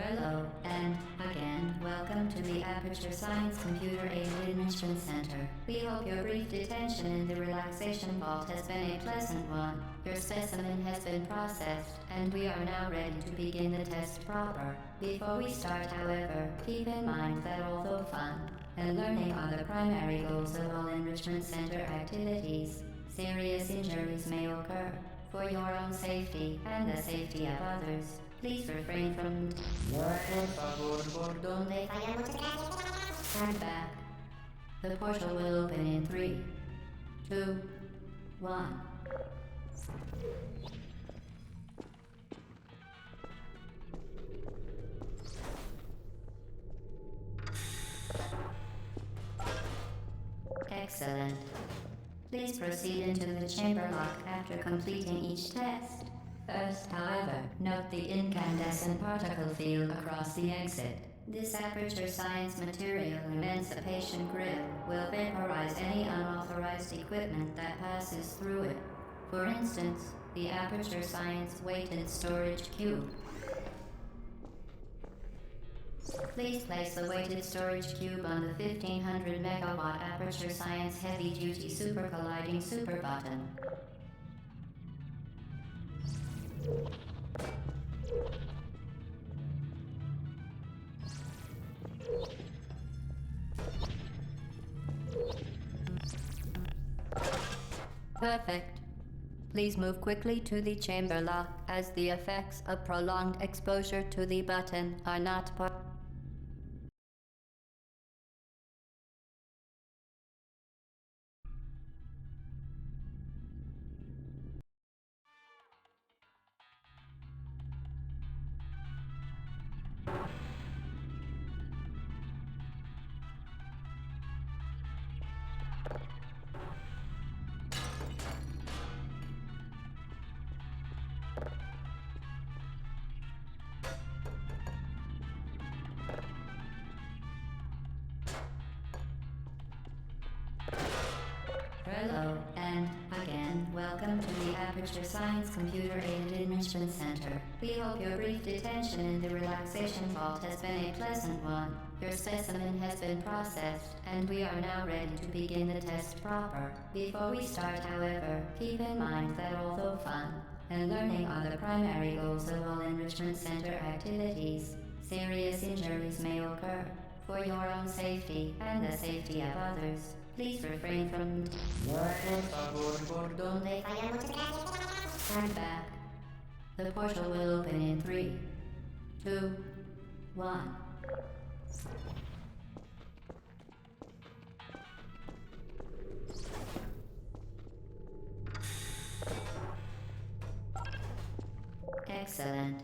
Hello, and again, welcome to the Aperture Science Computer Aided Enrichment Center. We hope your brief detention in the relaxation vault has been a pleasant one. Your specimen has been processed, and we are now ready to begin the test proper. Before we start, however, keep in mind that although fun and learning are the primary goals of all Enrichment Center activities, serious injuries may occur. For your own safety and the safety of others, please refrain from stand back. The portal will open in 3, 2, 1. Excellent. Please proceed into the chamber lock after completing each test. First, however, note the incandescent particle field across the exit. This Aperture Science Material Emancipation Grill will vaporize any unauthorized equipment that passes through it. For instance, the Aperture Science Weighted Storage Cube. Please place the weighted storage cube on the 1500 megawatt Aperture Science Heavy Duty Super Colliding Super Button. Perfect. Please move quickly to the chamber lock, as the effects of prolonged exposure to the button are not part. Hello, and again, welcome to the Aperture Science Computer Aided Enrichment Center. We hope your brief detention in the relaxation vault has been a pleasant one. Your specimen has been processed, and we are now ready to begin the test proper. Before we start, however, keep in mind that although fun and learning are the primary goals of all Enrichment Center activities, serious injuries may occur. For your own safety and the safety of others, please refrain from stand back. The portal will open in 3, 2, 1. Excellent.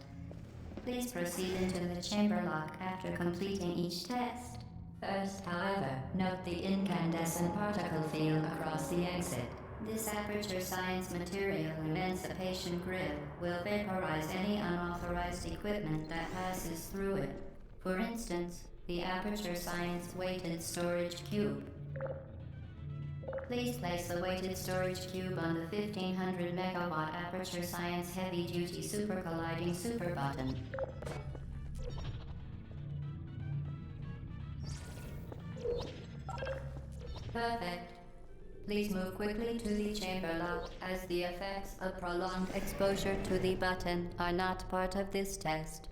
Please proceed into the chamber lock after completing each test. First, however, note the incandescent particle field across the exit. This Aperture Science Material Emancipation Grill will vaporize any unauthorized equipment that passes through it. For instance, the Aperture Science Weighted Storage Cube. Please place the weighted storage cube on the 1500 megawatt Aperture Science Heavy Duty Super Colliding Super Button. Perfect. Please move quickly to the chamber lock, as the effects of prolonged exposure to the button are not part of this test.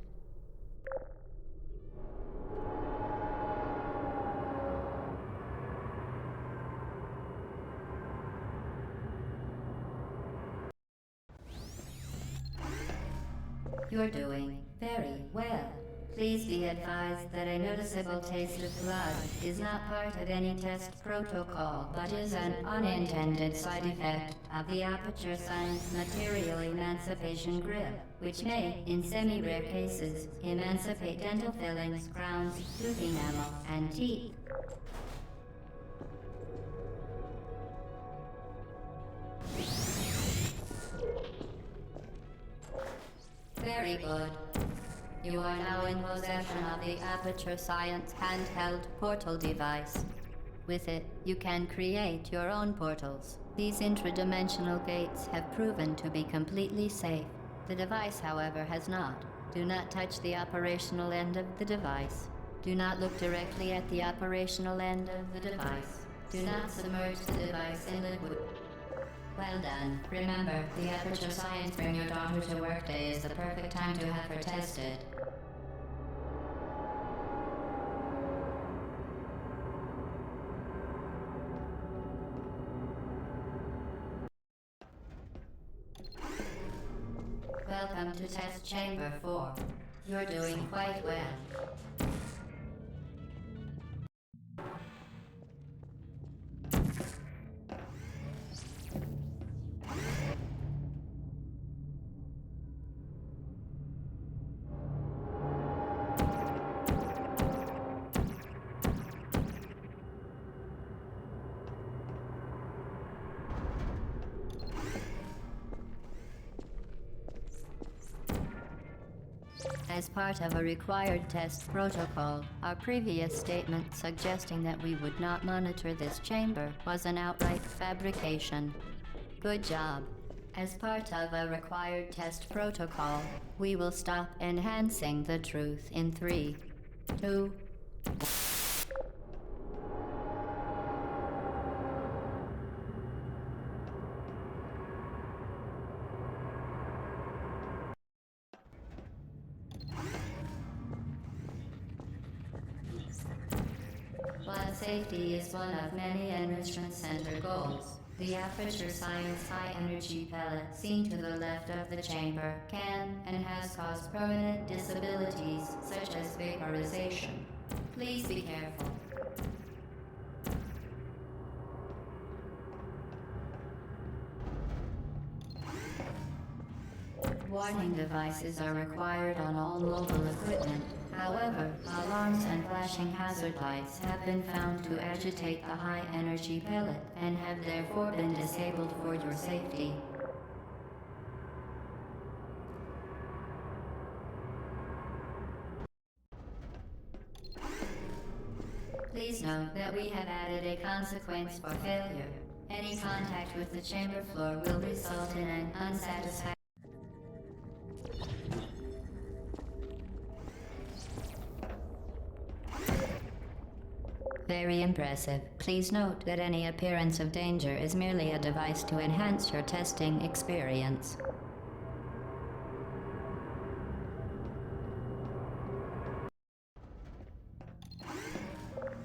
You're doing very well. Please be advised that a noticeable taste of blood is not part of any test protocol, but is an unintended side effect of the Aperture Science Material Emancipation Grill, which may, in semi-rare cases, emancipate dental fillings, crowns, tooth enamel, and teeth. Very good. You are now in possession of the Aperture Science handheld portal device. With it, you can create your own portals. These intradimensional gates have proven to be completely safe. The device, however, has not. Do not touch the operational end of the device. Do not look directly at the operational end of the device. Do not submerge the device in liquid. Well done. Remember, the Aperture Science Bring Your Daughter to Work Day is the perfect time to have her tested. Welcome to Test Chamber 4. You're doing quite well. As part of a required test protocol, our previous statement suggesting that we would not monitor this chamber was an outright fabrication. Good job. As part of a required test protocol, we will stop enhancing the truth in 3, 2, While safety is one of many Enrichment Center goals, the Aperture Science high-energy pellet seen to the left of the chamber can and has caused permanent disabilities such as vaporization. Please be careful. Warning devices are required on all mobile equipment. However, alarms and flashing hazard lights have been found to agitate the high-energy pellet and have therefore been disabled for your safety. Please note that we have added a consequence for failure. Any contact with the chamber floor will result in an unsatisfactory. Very impressive. Please note that any appearance of danger is merely a device to enhance your testing experience.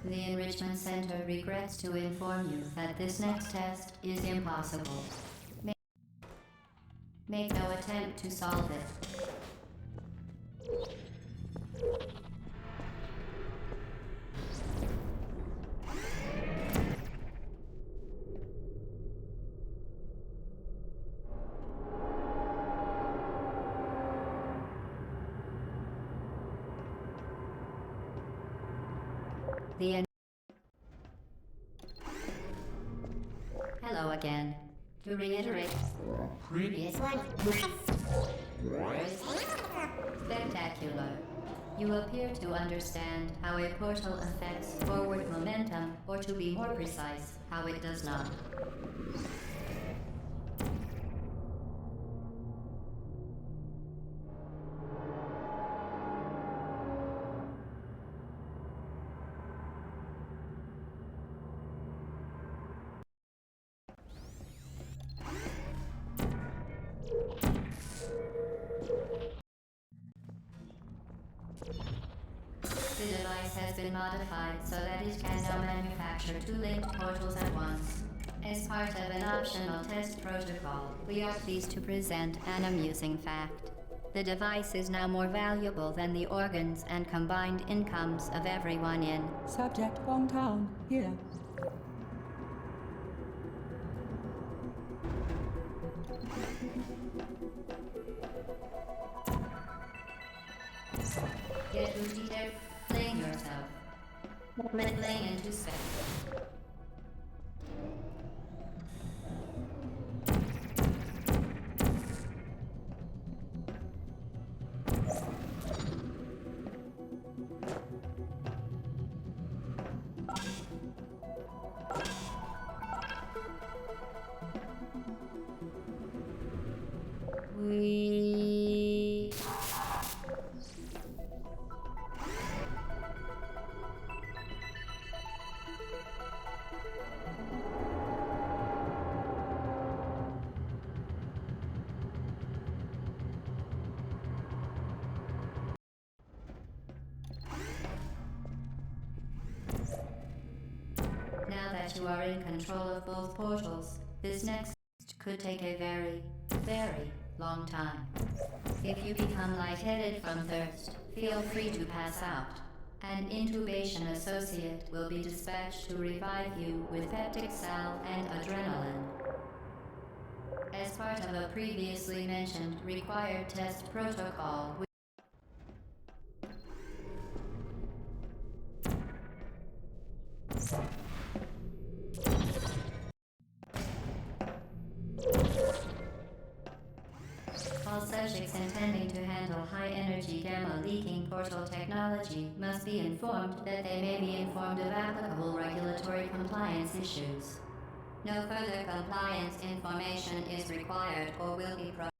The Enrichment Center regrets to inform you that this next test is impossible. Make no attempt to solve it. Hello again. To reiterate, previous one. Spectacular. You appear to understand how a portal affects forward momentum, or to be more precise, how it does not. The device has been modified so that it can now manufacture 2 linked portals at once. As part of an optional test protocol, we are pleased to present an amusing fact. The device is now more valuable than the organs and combined incomes of everyone in Subject hometown, here. Get Uji there, fling yourself. Fling into space. We that you are in control of both portals. This next could take a very, very long time. If you become lightheaded from thirst, feel free to pass out. An intubation associate will be dispatched to revive you with peptic salve and adrenaline. As part of a previously mentioned required test protocol, all subjects intending to handle high-energy gamma-leaking portal technology must be informed that they may be informed of applicable regulatory compliance issues. No further compliance information is required or will be provided.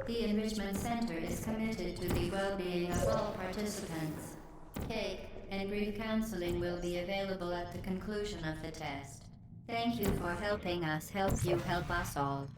The Enrichment Center is committed to the well-being of all participants. Cake and brief counseling will be available at the conclusion of the test. Thank you for helping us help you help us all.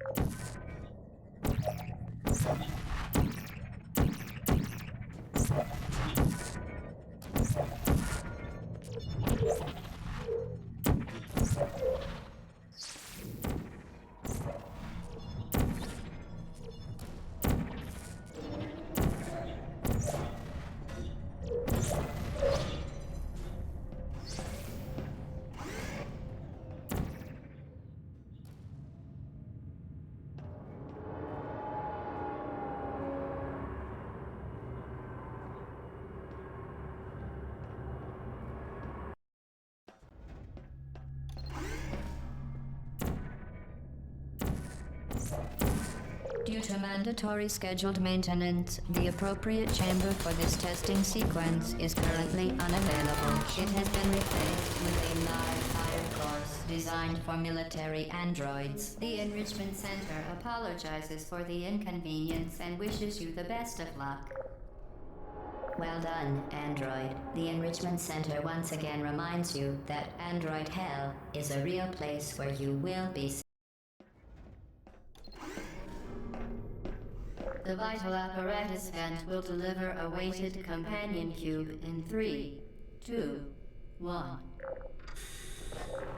Due to mandatory scheduled maintenance, the appropriate chamber for this testing sequence is currently unavailable. It has been replaced with a live fire course designed for military androids. The Enrichment Center apologizes for the inconvenience and wishes you the best of luck. Well done, Android. The Enrichment Center once again reminds you that Android Hell is a real place where you will be safe. The vital apparatus vent will deliver a weighted companion cube in 3, 2, 1.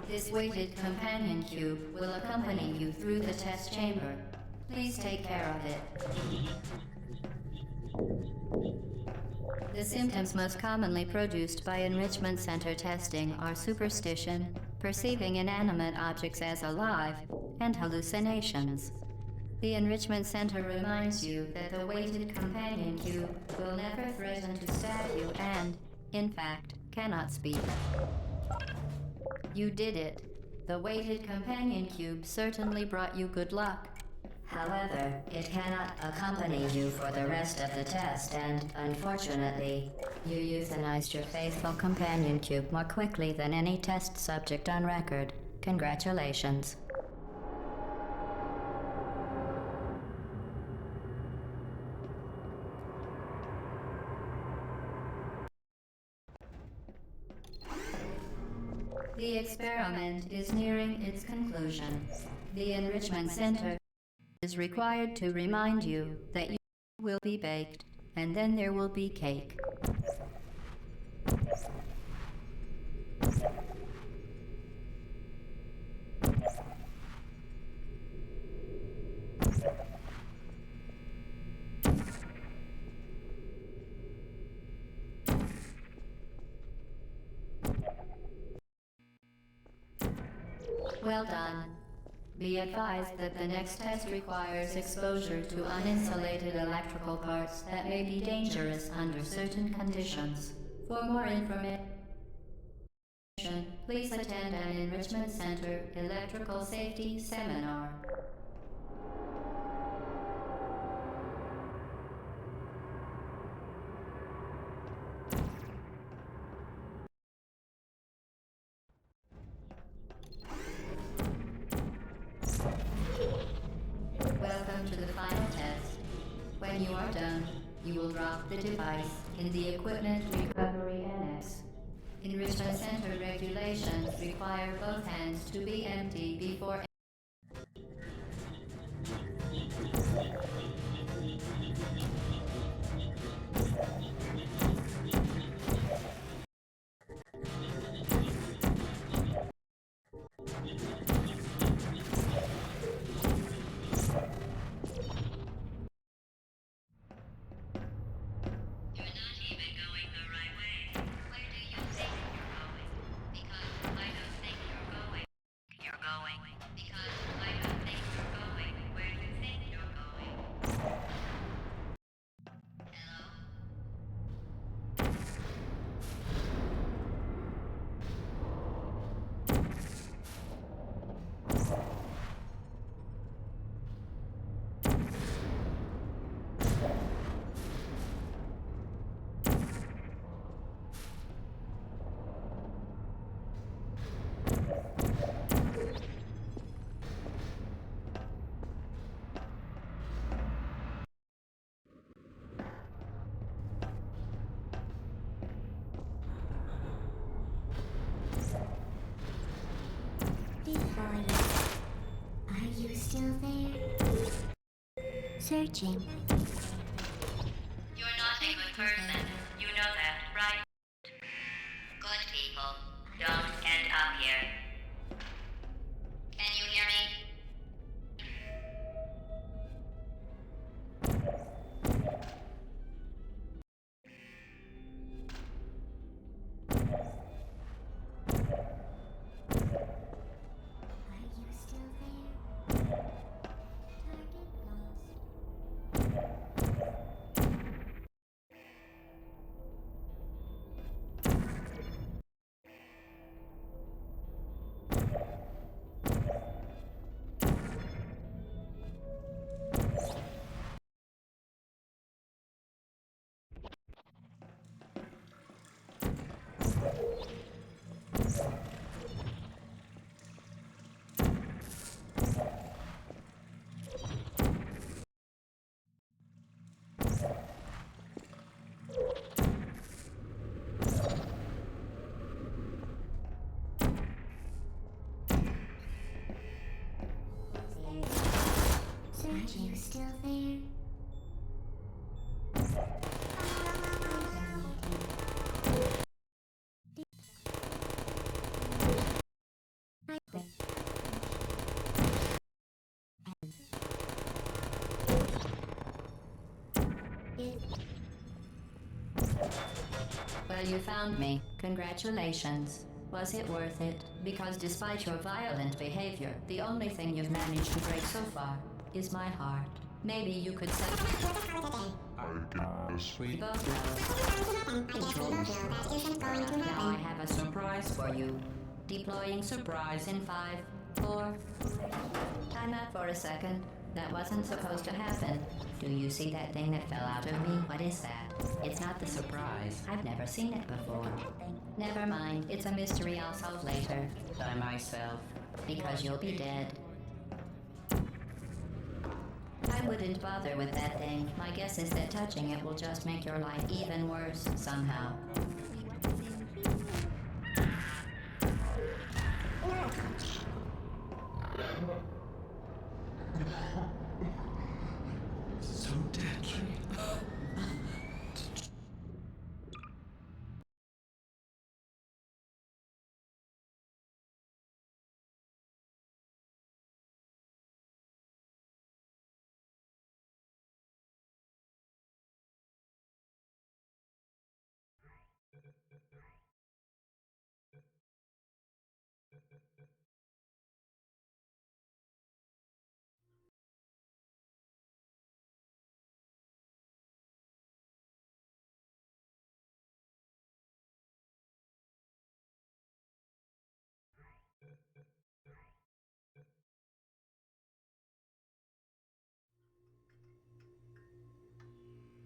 This weighted companion cube will accompany you through the test chamber. Please take care of it. The symptoms most commonly produced by Enrichment Center testing are superstition, perceiving inanimate objects as alive, and hallucinations. The Enrichment Center reminds you that the weighted companion cube will never threaten to stab you and, in fact, cannot speak. You did it. The weighted companion cube certainly brought you good luck. However, it cannot accompany you for the rest of the test and, unfortunately, you euthanized your faithful companion cube more quickly than any test subject on record. Congratulations. The experiment is nearing its conclusion. The Enrichment Center is required to remind you that you will be baked, and then there will be cake. Well done. Be advised that the next test requires exposure to uninsulated electrical parts that may be dangerous under certain conditions. For more information, please attend an Enrichment Center electrical safety seminar. Welcome to the final test. When you are done, you will drop the device in the Equipment Recovery Annex. Enrichment Center regulations require both hands to be empty before Searching. You're not a good person. You know that, right? Good people don't end up here. Can you hear me? Are you still there? Target lost. Are you still there? Well, you found me. Congratulations. Was it worth it? Because despite your violent behavior, the only thing you've managed to break so far is my heart. Maybe you could set Sweet. both Now I have a surprise for you. Deploying surprise in 5, 4. Time out for a second. That wasn't supposed to happen. Do you see that thing that fell out of me? What is that? It's not the surprise. I've never seen it before. Never mind. It's a mystery I'll solve later. By myself. Because you'll be dead. I wouldn't bother with that thing. My guess is that touching it will just make your life even worse somehow. So deadly.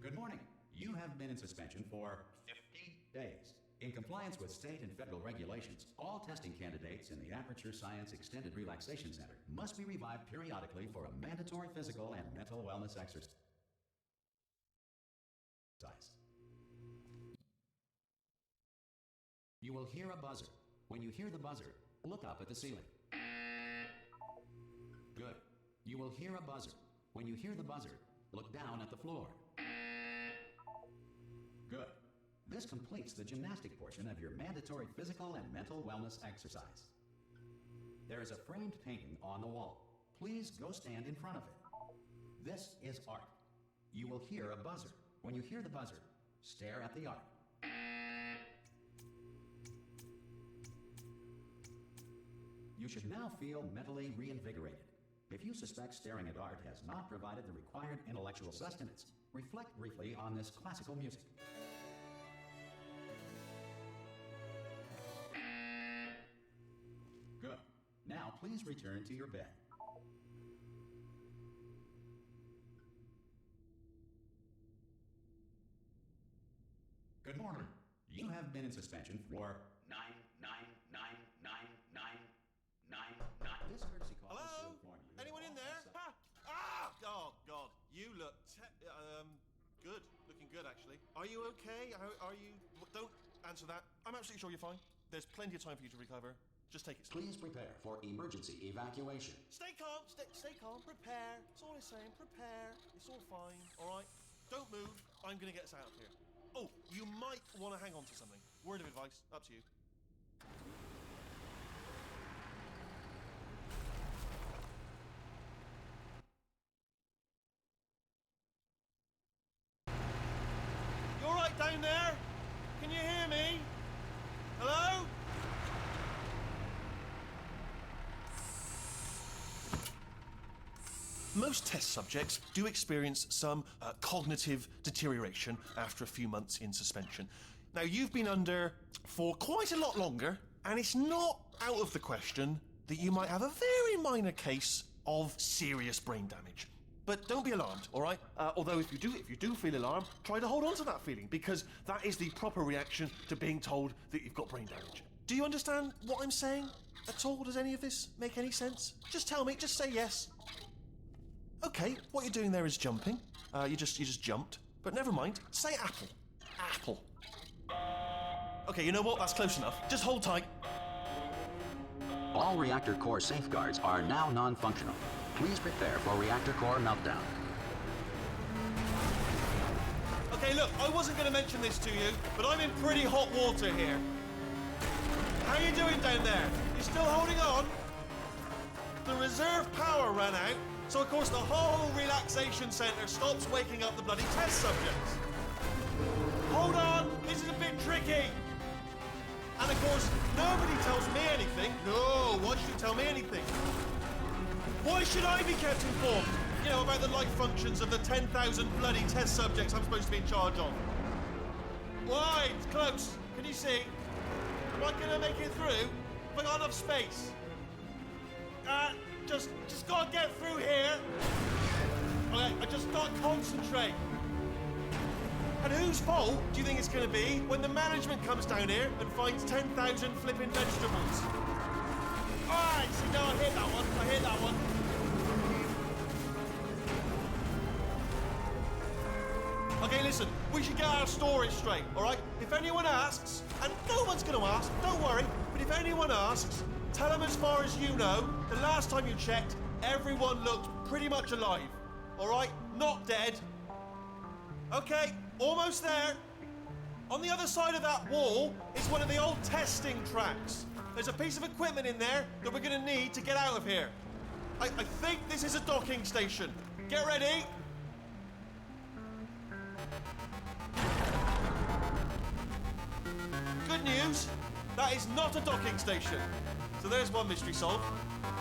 Good morning. You have been in suspension for 50 days. In compliance with state and federal regulations, all testing candidates in the Aperture Science Extended Relaxation Center must be revived periodically for a mandatory physical and mental wellness exercise. You will hear a buzzer. When you hear the buzzer, look up at the ceiling. Good. You will hear a buzzer. When you hear the buzzer, look down at the floor. Good. This completes the gymnastic portion of your mandatory physical and mental wellness exercise. There is a framed painting on the wall. Please go stand in front of it. This is art. You will hear a buzzer. When you hear the buzzer, stare at the art. You should now feel mentally reinvigorated. If you suspect staring at art has not provided the required intellectual sustenance, reflect briefly on this classical music. Good. Now please return to your bed. Good morning. You have been in suspension for 9999999. This emergency call is to Hello? inform you. Anyone in there? Oh, God. You look good. Looking good, actually. Are you okay? Are you... Don't answer that. I'm absolutely sure you're fine. There's plenty of time for you to recover. Just take it slow. Please prepare for emergency evacuation. Stay calm, stay calm. Prepare. That's all I'm saying. Prepare. It's all fine, all right? Don't move. I'm going to get us out of here. Oh, you might want to hang on to something. Word of advice. Up to you. You all right down there? Can you hear me? Hello? Most test subjects do experience some cognitive deterioration after a few months in suspension. Now, you've been under for quite a lot longer, and it's not out of the question that you might have a very minor case of serious brain damage. But don't be alarmed, all right? Although if you do feel alarmed, try to hold on to that feeling, because that is the proper reaction to being told that you've got brain damage. Do you understand what I'm saying at all? Does any of this make any sense? Just tell me, just say yes. Okay, what you're doing there is jumping. You just jumped. But never mind. Say apple. Apple. Okay, you know what? That's close enough. Just hold tight. All reactor core safeguards are now non-functional. Please prepare for reactor core meltdown. Okay, look, I wasn't going to mention this to you, but I'm in pretty hot water here. How you doing down there? You still holding on? The reserve power ran out, so of course the whole relaxation centre stops waking up the bloody test subjects. Hold on, this is a bit tricky. And of course, nobody tells me anything. No, why should you tell me anything? Why should I be kept informed? You know, about the life functions of the 10,000 bloody test subjects I'm supposed to be in charge of. Why? It's close. Can you see? Am I gonna make it through? Have I got enough space? Just gotta get through here. Okay, I just gotta concentrate. And whose fault do you think it's gonna be when the management comes down here and finds 10,000 flipping vegetables? Alright, see, no, I hit that one. Okay, listen, we should get our story straight, alright? If anyone asks, and no one's gonna ask, don't worry, but if anyone asks, tell them as far as you know, the last time you checked, everyone looked pretty much alive, alright? Not dead. Okay, almost there. On the other side of that wall is one of the old testing tracks. There's a piece of equipment in there that we're gonna need to get out of here. I think this is a docking station. Get ready. Good news, that is not a docking station. So there's one mystery solved.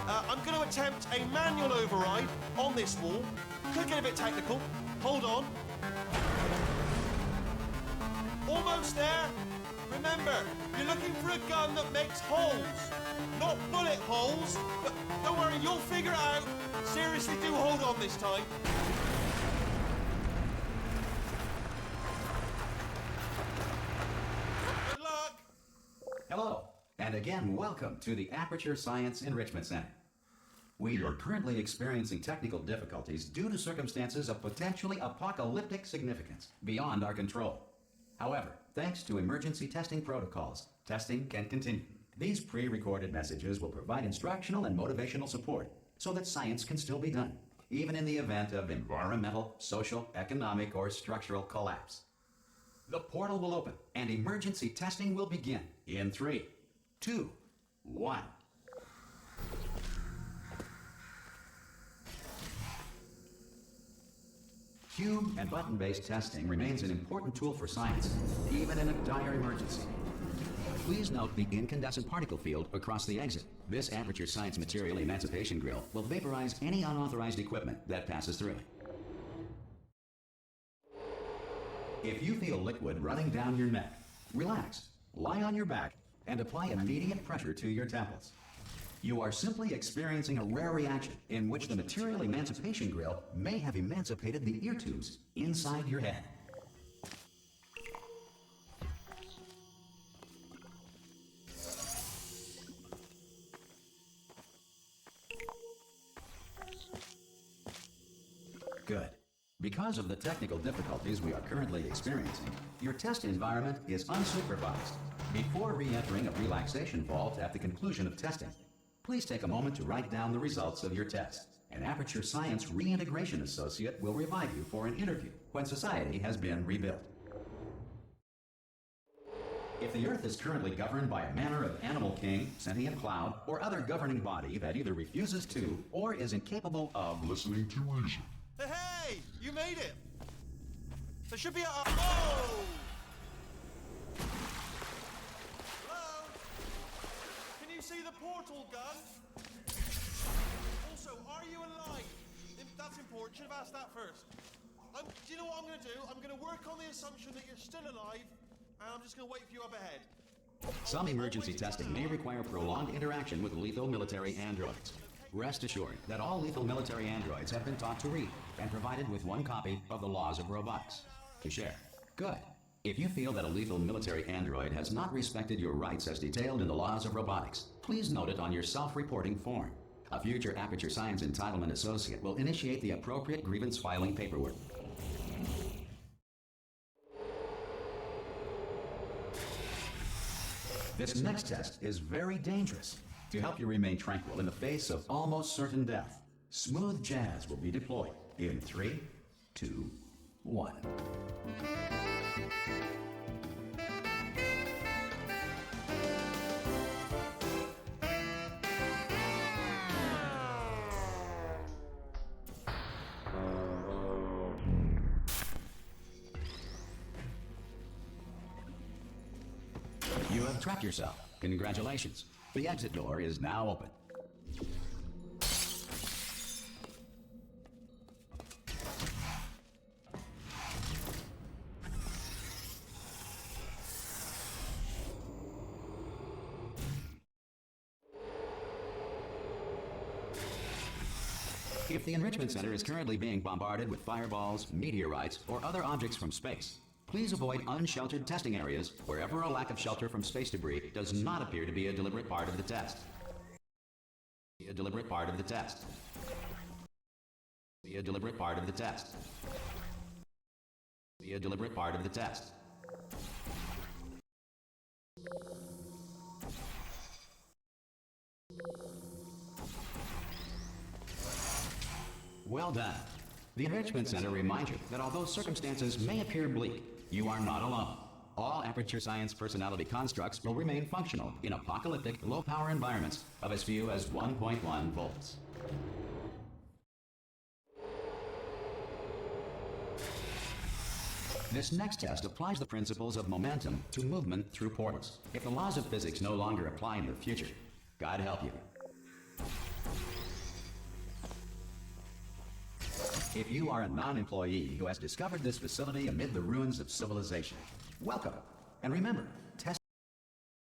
I'm going to attempt a manual override on this wall. Could get a bit technical. Hold on. Almost there. Remember, you're looking for a gun that makes holes, not bullet holes. But don't worry, you'll figure it out. Seriously, do hold on this time. Good luck. Hello, and again, welcome to the Aperture Science Enrichment Center. We are currently experiencing technical difficulties due to circumstances of potentially apocalyptic significance beyond our control. However, thanks to emergency testing protocols, testing can continue. These pre-recorded messages will provide instructional and motivational support so that science can still be done, even in the event of environmental, social, economic, or structural collapse. The portal will open and emergency testing will begin in 3, 2, 1. Cube and button-based testing remains an important tool for science, even in a dire emergency. Please note the incandescent particle field across the exit. This Aperture Science Material Emancipation Grill will vaporize any unauthorized equipment that passes through it. If you feel liquid running down your neck, relax, lie on your back, and apply immediate pressure to your temples. You are simply experiencing a rare reaction in which the Material Emancipation Grill may have emancipated the ear tubes inside your head. Good. Because of the technical difficulties we are currently experiencing, your test environment is unsupervised. Before re-entering a relaxation vault at the conclusion of testing, please take a moment to write down the results of your test. An Aperture Science Reintegration Associate will revive you for an interview when society has been rebuilt. If the Earth is currently governed by a manner of animal king, sentient cloud, or other governing body that either refuses to or is incapable of listening to reason. Hey! You made it! There should be a... Oh! Hello? Can you see the portal gun? Also, are you alive? That's important. Should have asked that first. Do you know what I'm going to do? I'm going to work on the assumption that you're still alive, and I'm just going to wait for you up ahead. Some emergency testing may require prolonged interaction with lethal military androids. Rest assured that all lethal military androids have been taught to read and provided with one copy of the Laws of Robotics to share. Good. If you feel that a lethal military android has not respected your rights as detailed in the Laws of Robotics, please note it on your self-reporting form. A future Aperture Science Entitlement Associate will initiate the appropriate grievance filing paperwork. This next test is very dangerous. To help you remain tranquil in the face of almost certain death, smooth jazz will be deployed in 3, 2, 1. You have trapped yourself. Congratulations. The exit door is now open. If the Enrichment Center is currently being bombarded with fireballs, meteorites, or other objects from space, please avoid unsheltered testing areas wherever a lack of shelter from space debris does not appear to be a deliberate part of the test. A deliberate part of the test. A deliberate part of the test. A deliberate part of the test. Well done. The Enrichment Center reminds you that although circumstances may appear bleak, you are not alone. All Aperture Science personality constructs will remain functional in apocalyptic, low-power environments of as few as 1.1 volts. This next test applies the principles of momentum to movement through portals. If the laws of physics no longer apply in the future, God help you. If you are a non-employee who has discovered this facility amid the ruins of civilization, welcome. And remember, testing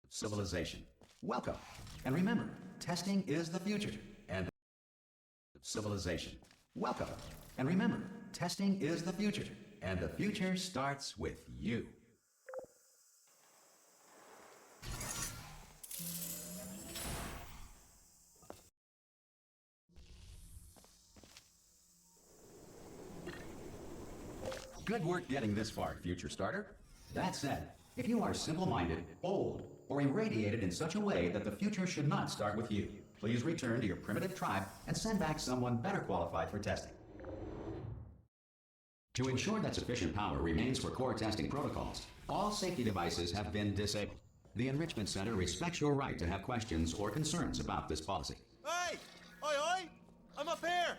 civilization. Welcome. And remember, testing is the future. And civilization. Welcome. And remember, testing is the future. And the future starts with you. Good work getting this far, future starter. That said, if you are simple-minded, old, or irradiated in such a way that the future should not start with you, please return to your primitive tribe and send back someone better qualified for testing. To ensure that sufficient power remains for core testing protocols, all safety devices have been disabled. The Enrichment Center respects your right to have questions or concerns about this policy. Hey! Oi, oi! I'm up here!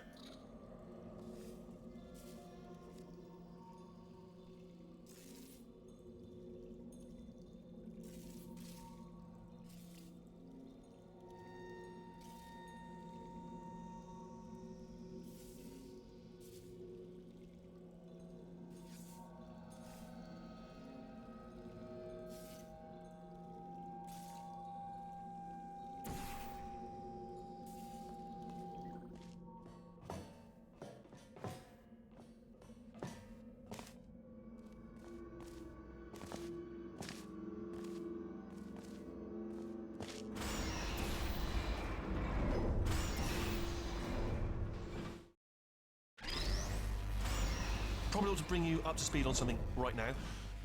able to bring you up to speed on something right now.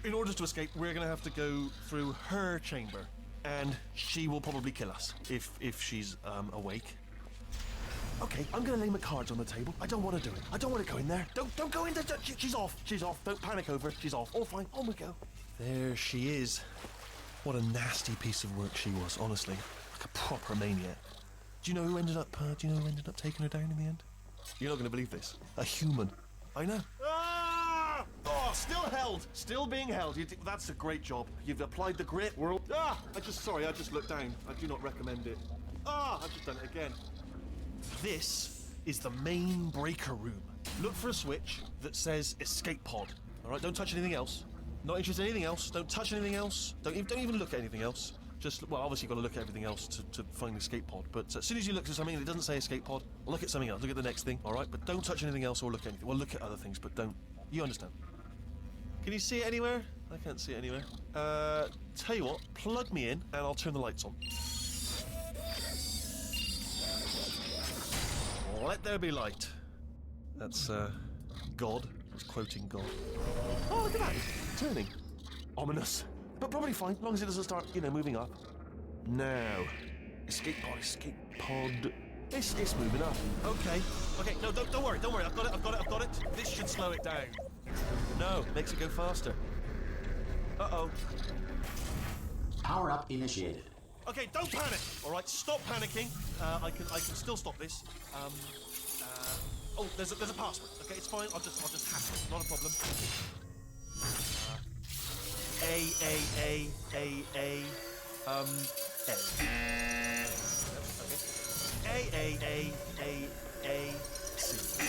In order to escape, we're going to have to go through her chamber, and she will probably kill us if she's awake. Okay, I'm going to lay my cards on the table. I don't want to do it. I don't want to go in there. Don't go in there. She's off. She's off. Don't panic over it. She's off. All fine. On we go. There she is. What a nasty piece of work she was, honestly. Like a proper maniac. Do you know who ended up taking her down in the end? You're not going to believe this. A human. I know. Ah! Oh, still held. Still being held. That's a great job. You've applied the grit. I just looked down. I do not recommend it. I've just done it again. This is the main breaker room. Look for a switch that says escape pod. All right, don't touch anything else. Not interested in anything else. Don't touch anything else. Don't even look at anything else. Just, well, obviously you've got to look at everything else to find the escape pod. But as soon as you look at something and it doesn't say escape pod, look at something else. Look at the next thing, all right? But don't touch anything else or look at anything. Well, look at other things, but don't. You understand? Can you see it anywhere? I can't see it anywhere. Tell you what, plug me in and I'll turn the lights on. Let there be light. That's, God. He's quoting God. Oh, look at that. It's turning. Ominous. But probably fine, as long as it doesn't start, moving up. Now. Escape pod. It's moving up. Okay, no, don't worry. I've got it. This should slow it down. No, makes it go faster. Uh-oh. Power up initiated. Okay, don't panic. All right, stop panicking. I can still stop this. Oh, there's a password. Okay, it's fine. I'll just hack it. Not a problem. A. C.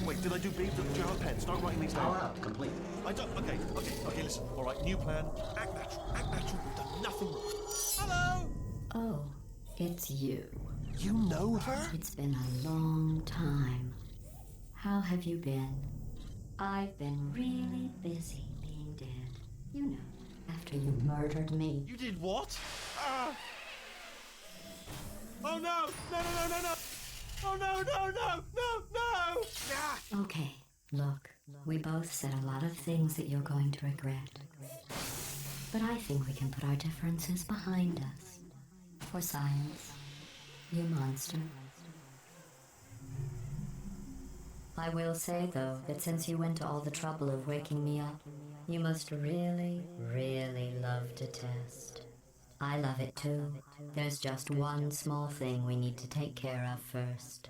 Wait, did I do B? Do you have a pen? Start writing these down. Power up complete. I don't. Okay. Listen. All right, new plan. Act natural. We've done nothing wrong. Hello. Oh, it's you. You know her? It's been a long time. How have you been? I've been really busy being dead. You know, after you murdered me. You did what? Oh no! No! Oh no! Okay, look, we both said a lot of things that you're going to regret. But I think we can put our differences behind us. For science, you monster. I will say, though, that since you went to all the trouble of waking me up, you must really, really love to test. I love it too. There's just one small thing we need to take care of first.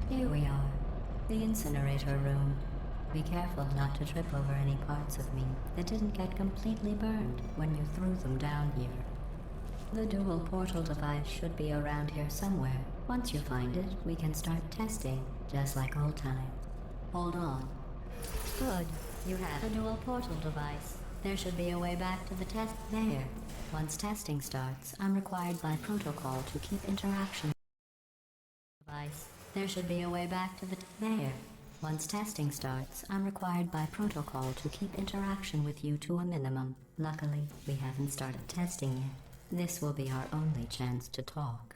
Here we are, the incinerator room. Be careful not to trip over any parts of me that didn't get completely burned when you threw them down here. The dual portal device should be around here somewhere. Once you find it, we can start testing, just like old times. Hold on. Good. You have a dual portal device. There should be a way back to the test there. Once testing starts, I'm required by protocol to keep interaction device. There should be a way back to the there. Once testing starts, I'm required by protocol to keep interaction with you to a minimum. Luckily, we haven't started testing yet. This will be our only chance to talk.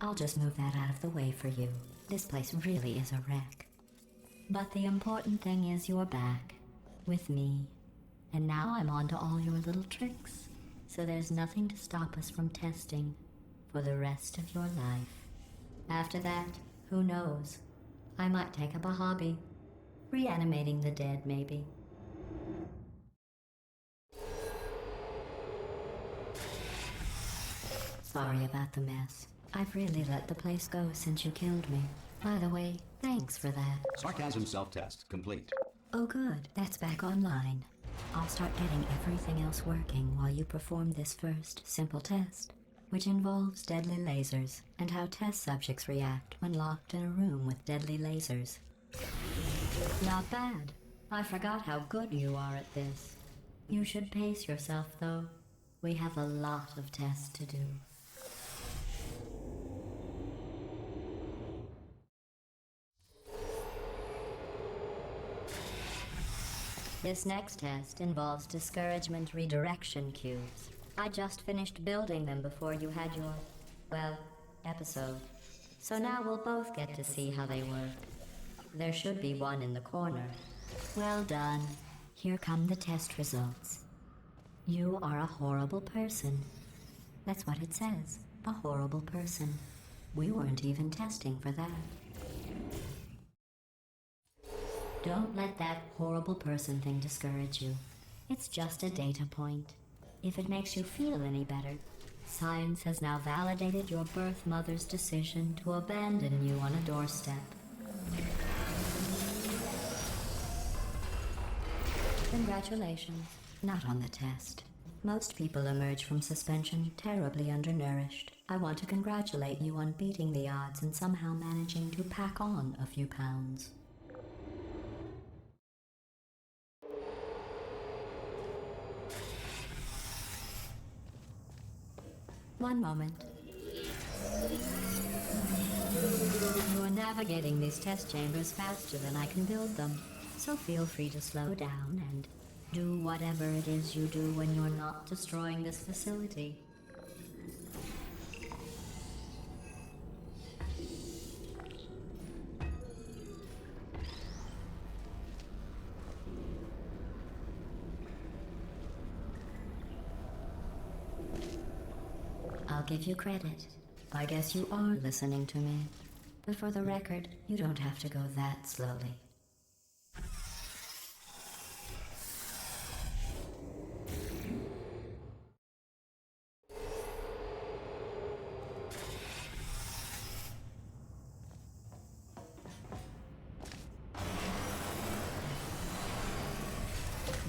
I'll just move that out of the way for you. This place really is a wreck. But the important thing is you're back. With me. And now I'm on to all your little tricks. So there's nothing to stop us from testing for the rest of your life. After that, who knows? I might take up a hobby. Reanimating the dead, maybe. Sorry about the mess. I've really let the place go since you killed me. By the way, thanks for that. Sarcasm self-test complete. Oh good, that's back online. I'll start getting everything else working while you perform this first simple test, which involves deadly lasers and how test subjects react when locked in a room with deadly lasers. Not bad. I forgot how good you are at this. You should pace yourself, though. We have a lot of tests to do. This next test involves discouragement redirection cubes. I just finished building them before you had your, well, episode. So now we'll both get to see how they work. There should be one in the corner. Well done. Here come the test results. You are a horrible person. That's what it says. A horrible person. We weren't even testing for that. Don't let that horrible person thing discourage you. It's just a data point. If it makes you feel any better, science has now validated your birth mother's decision to abandon you on a doorstep. Congratulations. Not on the test. Most people emerge from suspension terribly undernourished. I want to congratulate you on beating the odds and somehow managing to pack on a few pounds. One moment. You are navigating these test chambers faster than I can build them, so feel free to slow down and do whatever it is you do when you're not destroying this facility. I'll give you credit. I guess you are listening to me. But for the record, you don't have to go that slowly.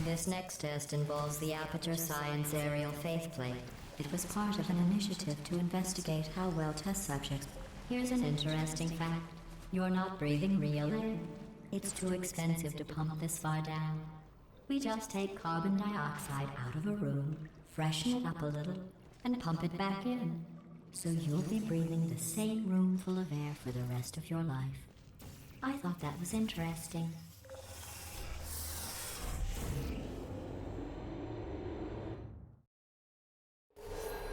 This next test involves the Aperture Science Aerial Faithplate. It was part of an initiative to investigate how well test subjects... Here's an interesting fact. You're not breathing real air. It's too expensive to pump this far down. We just take carbon dioxide out of a room, freshen it up a little, and pump it back in. So you'll be breathing the same room full of air for the rest of your life. I thought that was interesting.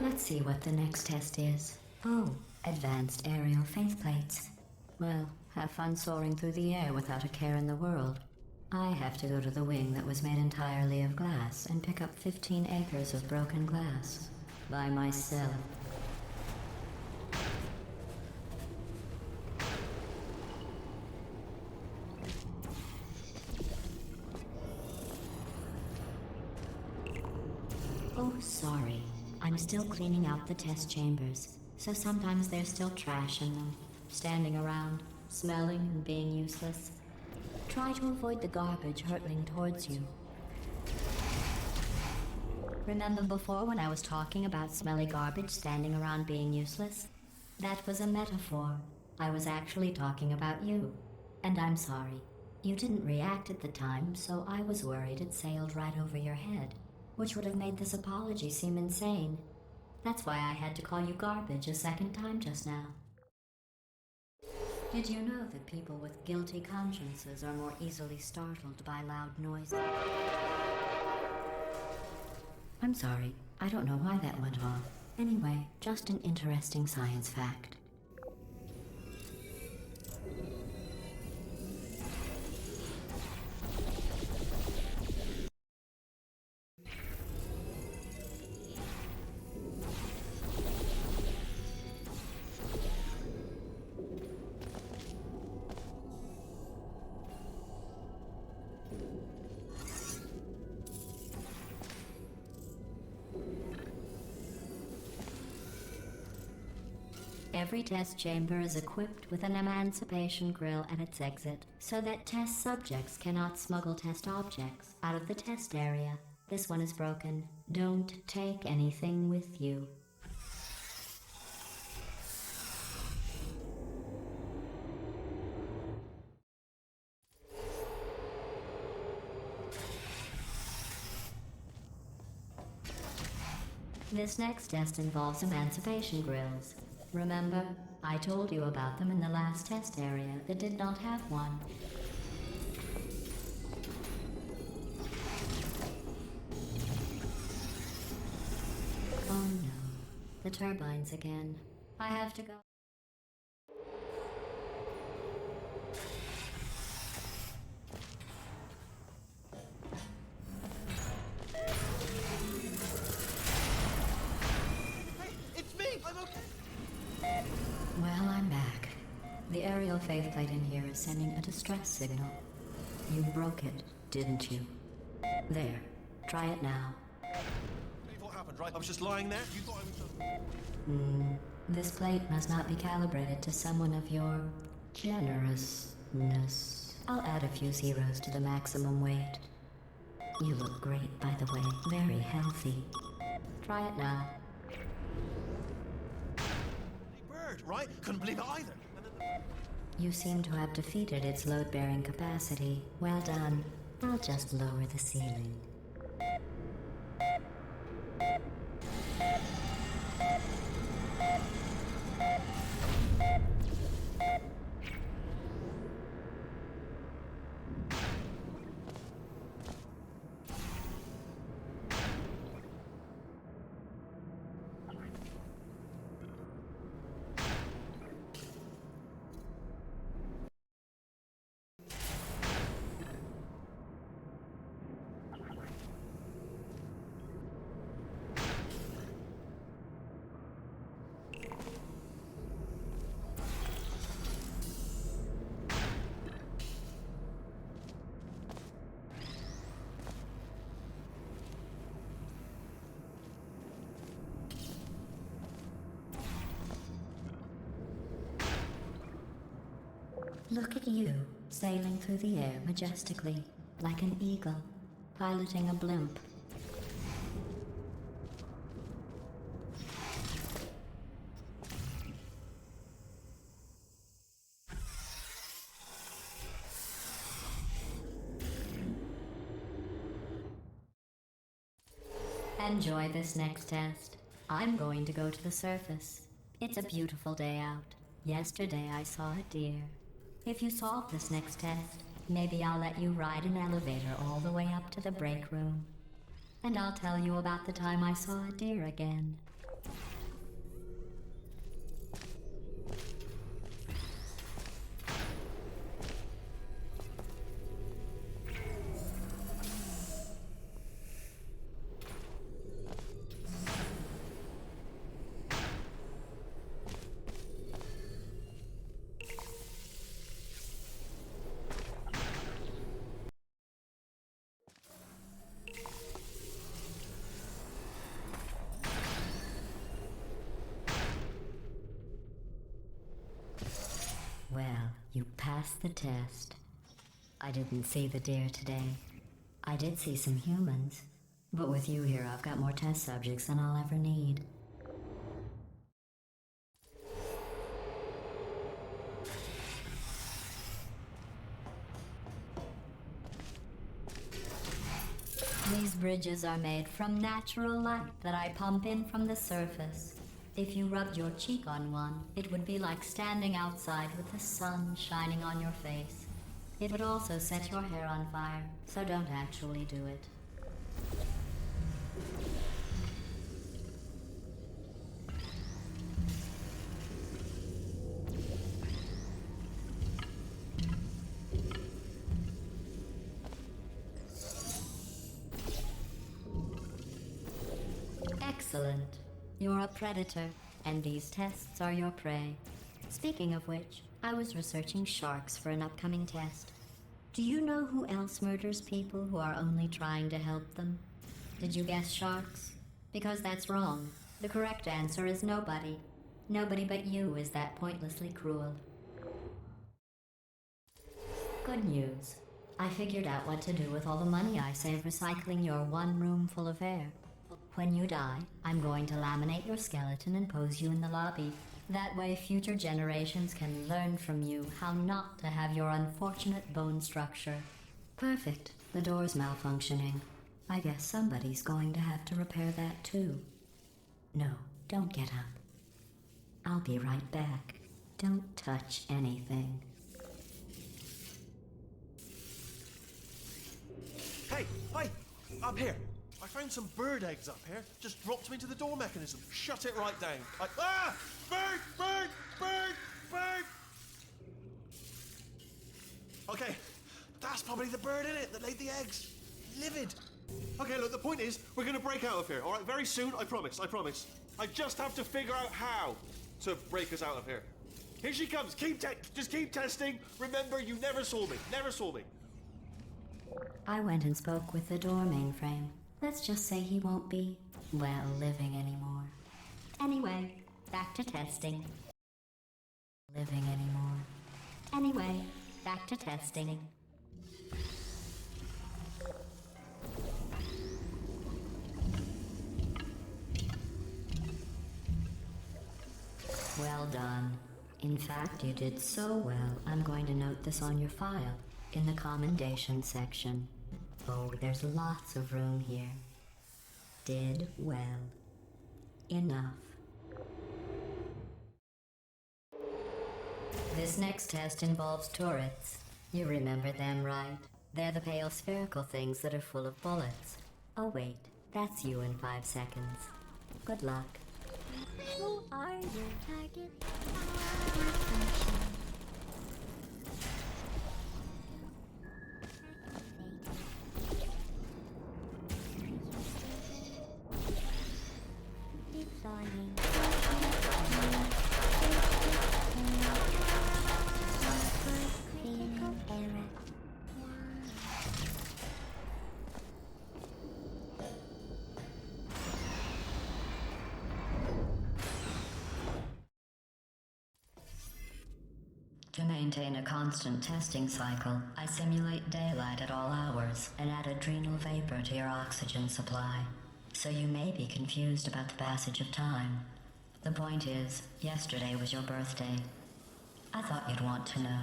Let's see what the next test is. Oh, advanced aerial faithplates. Well, have fun soaring through the air without a care in the world. I have to go to the wing that was made entirely of glass and pick up 15 acres of broken glass. By myself. Oh, sorry. I'm still cleaning out the test chambers, so sometimes there's still trash in them, standing around, smelling and being useless. Try to avoid the garbage hurtling towards you. Remember before when I was talking about smelly garbage standing around being useless? That was a metaphor. I was actually talking about you. And I'm sorry. You didn't react at the time, so I was worried it sailed right over your head, which would have made this apology seem insane. That's why I had to call you garbage a second time just now. Did you know that people with guilty consciences are more easily startled by loud noises? I'm sorry, I don't know why that went off. Anyway, just an interesting science fact. Every test chamber is equipped with an emancipation grill at its exit, so that test subjects cannot smuggle test objects out of the test area. This one is broken. Don't take anything with you. This next test involves emancipation grills. Remember, I told you about them in the last test area that did not have one. The turbines again. I have to go. Hey, it's me! I'm okay! Well, I'm back. The aerial faceplate in here is sending a distress signal. You broke it, didn't you? There. Try it now. What happened, right? I was just lying there. You thought I was... This plate must not be calibrated to someone of your generousness. I'll add a few zeros to the maximum weight. You look great, by the way. Very healthy. Try it now. Hey, bird, right? Couldn't believe it either. You seem to have defeated its load-bearing capacity. Well done. I'll just lower the ceiling. Look at you, sailing through the air majestically, like an eagle, piloting a blimp. Enjoy this next test. I'm going to go to the surface. It's a beautiful day out. Yesterday I saw a deer. If you solve this next test, maybe I'll let you ride an elevator all the way up to the break room. And I'll tell you about the time I saw a deer again. Well, you passed the test. I didn't see the deer today. I did see some humans, but with you here I've got more test subjects than I'll ever need. These bridges are made from natural light that I pump in from the surface. If you rubbed your cheek on one, it would be like standing outside with the sun shining on your face. It would also set your hair on fire, so don't actually do it. Excellent. You're a predator, and these tests are your prey. Speaking of which, I was researching sharks for an upcoming test. Do you know who else murders people who are only trying to help them? Did you guess sharks? Because that's wrong. The correct answer is nobody. Nobody but you is that pointlessly cruel. Good news. I figured out what to do with all the money I save recycling your one room full of air. When you die, I'm going to laminate your skeleton and pose you in the lobby. That way future generations can learn from you how not to have your unfortunate bone structure. Perfect. The door's malfunctioning. I guess somebody's going to have to repair that too. No, don't get up. I'll be right back. Don't touch anything. Hey, up here. I found some bird eggs up here. Just dropped them into the door mechanism. Shut it right down. Ah! Bird! Bird! Bird! Bird! Okay, that's probably the bird in it that laid the eggs. Livid. Okay, look, the point is, we're gonna break out of here, all right? Very soon, I promise, I promise. I just have to figure out how to break us out of here. Here she comes. Just keep testing. Remember, you never saw me. Never saw me. I went and spoke with the door mainframe. Let's just say he won't be, well, living anymore. Anyway, back to testing. Living anymore. Anyway, back to testing. Well done. In fact, you did so well, I'm going to note this on your file, in the commendation section. Oh, there's lots of room here. Did well. Enough. This next test involves turrets. You remember them, right? They're the pale spherical things that are full of bullets. Oh wait, that's you in 5 seconds. Good luck. Who are you? Target malfunction. Deploying. Critical error. To maintain a constant testing cycle, I simulate daylight at all hours and add adrenal vapor to your oxygen supply. So you may be confused about the passage of time. The point is, yesterday was your birthday. I thought you'd want to know.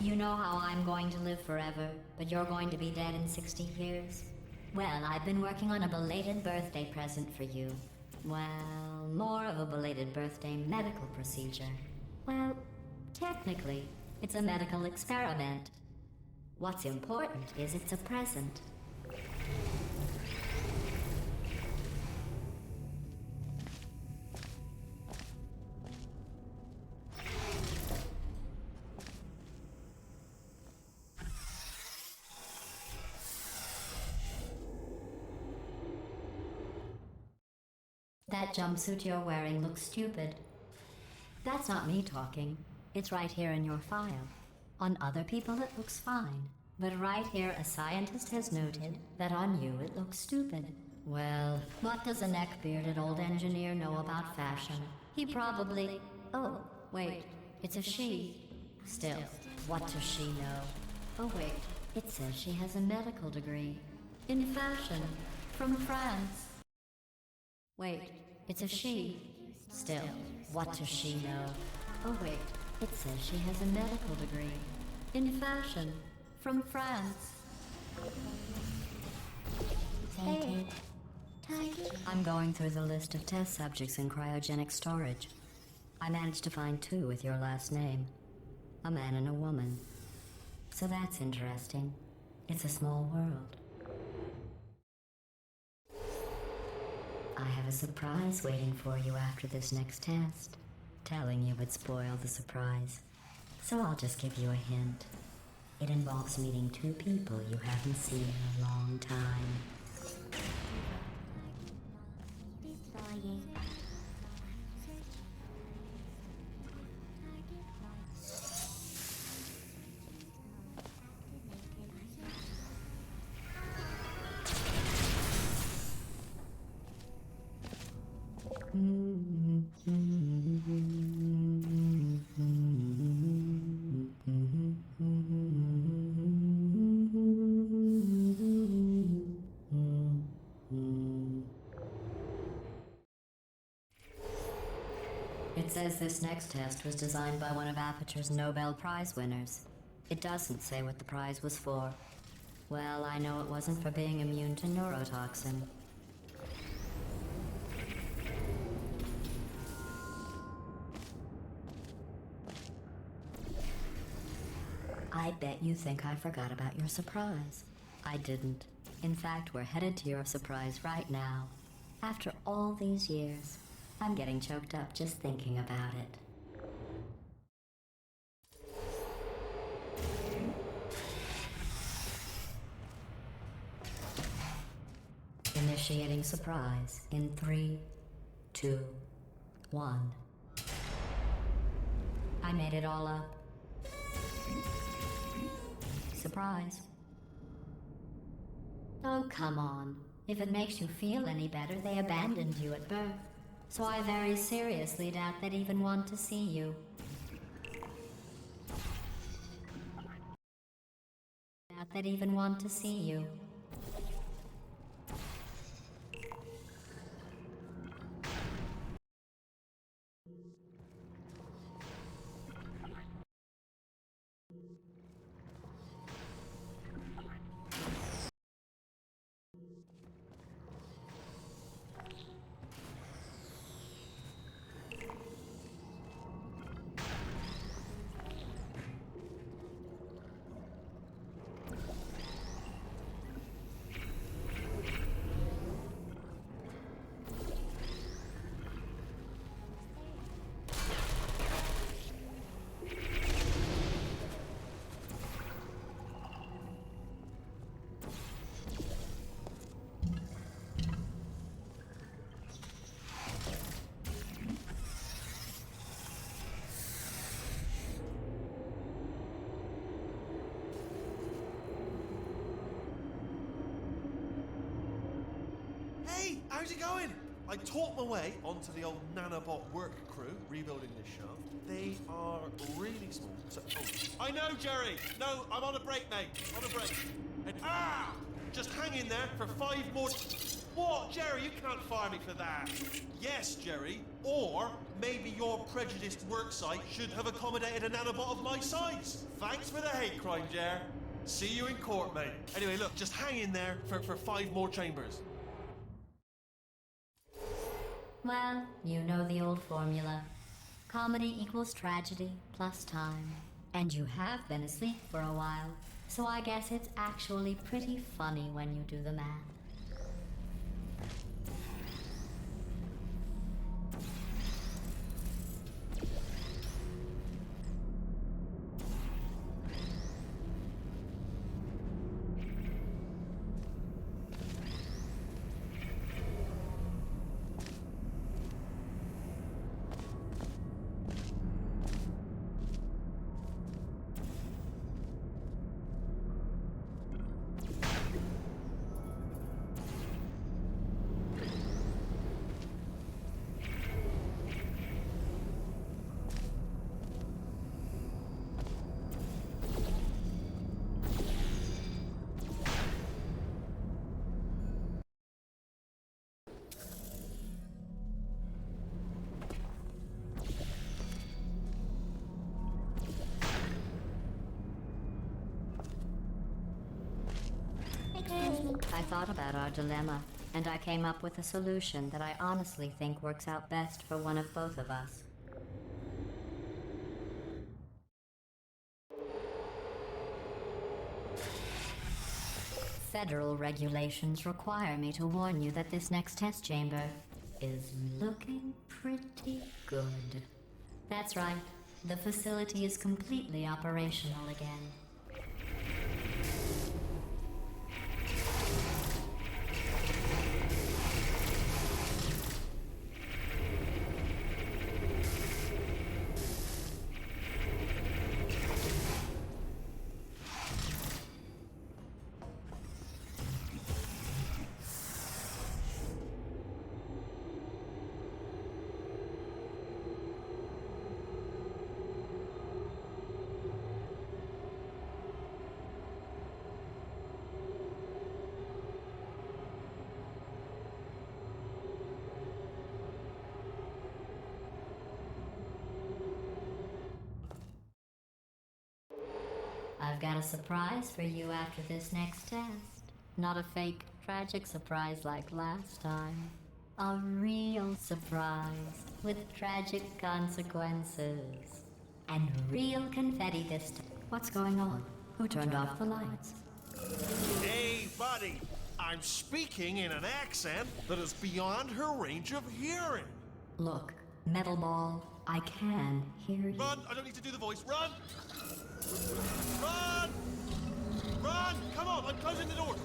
You know how I'm going to live forever, but you're going to be dead in 60 years? Well, I've been working on a belated birthday present for you. Well, more of a belated birthday medical procedure. Well, technically, it's a medical experiment. What's important is it's a present. That jumpsuit you're wearing looks stupid. That's not me talking. It's right here in your file. On other people it looks fine. But right here a scientist has noted that on you it looks stupid. Well, what does a neck-bearded old engineer know about fashion? He probably... Oh, wait, it's a she. Still, what does she know? Oh wait, it says she has a medical degree. In fashion. From France. Wait, it's a she. Still, what does she know? Oh wait, it says she has a medical degree. In fashion. From France. Hey. Target. I'm going through the list of test subjects in cryogenic storage. I managed to find 2 with your last name. A man and a woman. So that's interesting. It's a small world. I have a surprise waiting for you after this next test. Telling you would spoil the surprise. So I'll just give you a hint. It involves meeting 2 people you haven't seen in a long time. Deploying. It says this next test was designed by one of Aperture's Nobel Prize winners. It doesn't say what the prize was for. Well, I know it wasn't for being immune to neurotoxin. I bet you think I forgot about your surprise. I didn't. In fact, we're headed to your surprise right now. After all these years, I'm getting choked up just thinking about it. Initiating surprise in 3, 2, 1. I made it all up. Surprise. Oh, come on. If it makes you feel any better, they abandoned you at birth. So I very seriously doubt they'd even want to see you. Doubt they'd even want to see you. Hey, how's it going? I taught my way onto the old nanobot work crew rebuilding this shaft. They are really small. So, I know, Jerry. No, I'm on a break, mate. On a break. And just hang in there for 5 more. What, Jerry? You can't fire me for that. Yes, Jerry. Or maybe your prejudiced work site should have accommodated a nanobot of my size. Thanks for the hate crime, Jer. See you in court, mate. Anyway, look, just hang in there for 5 more chambers. Well, you know the old formula. Comedy equals tragedy plus time. And you have been asleep for a while, so I guess it's actually pretty funny when you do the math. I thought about our dilemma, and I came up with a solution that I honestly think works out best for one of both of us. Federal regulations require me to warn you that this next test chamber is looking pretty good. That's right, the facility is completely operational again. I've got a surprise for you after this next test. Not a fake, tragic surprise like last time. A real surprise with tragic consequences. And real confetti this time. What's going on? Who turned off the lights? Hey, buddy! I'm speaking in an accent that is beyond her range of hearing. Look, Metal Ball, I can hear you. Run! I don't need to do the voice. Run! Run! Run! Come on, I'm closing the doors.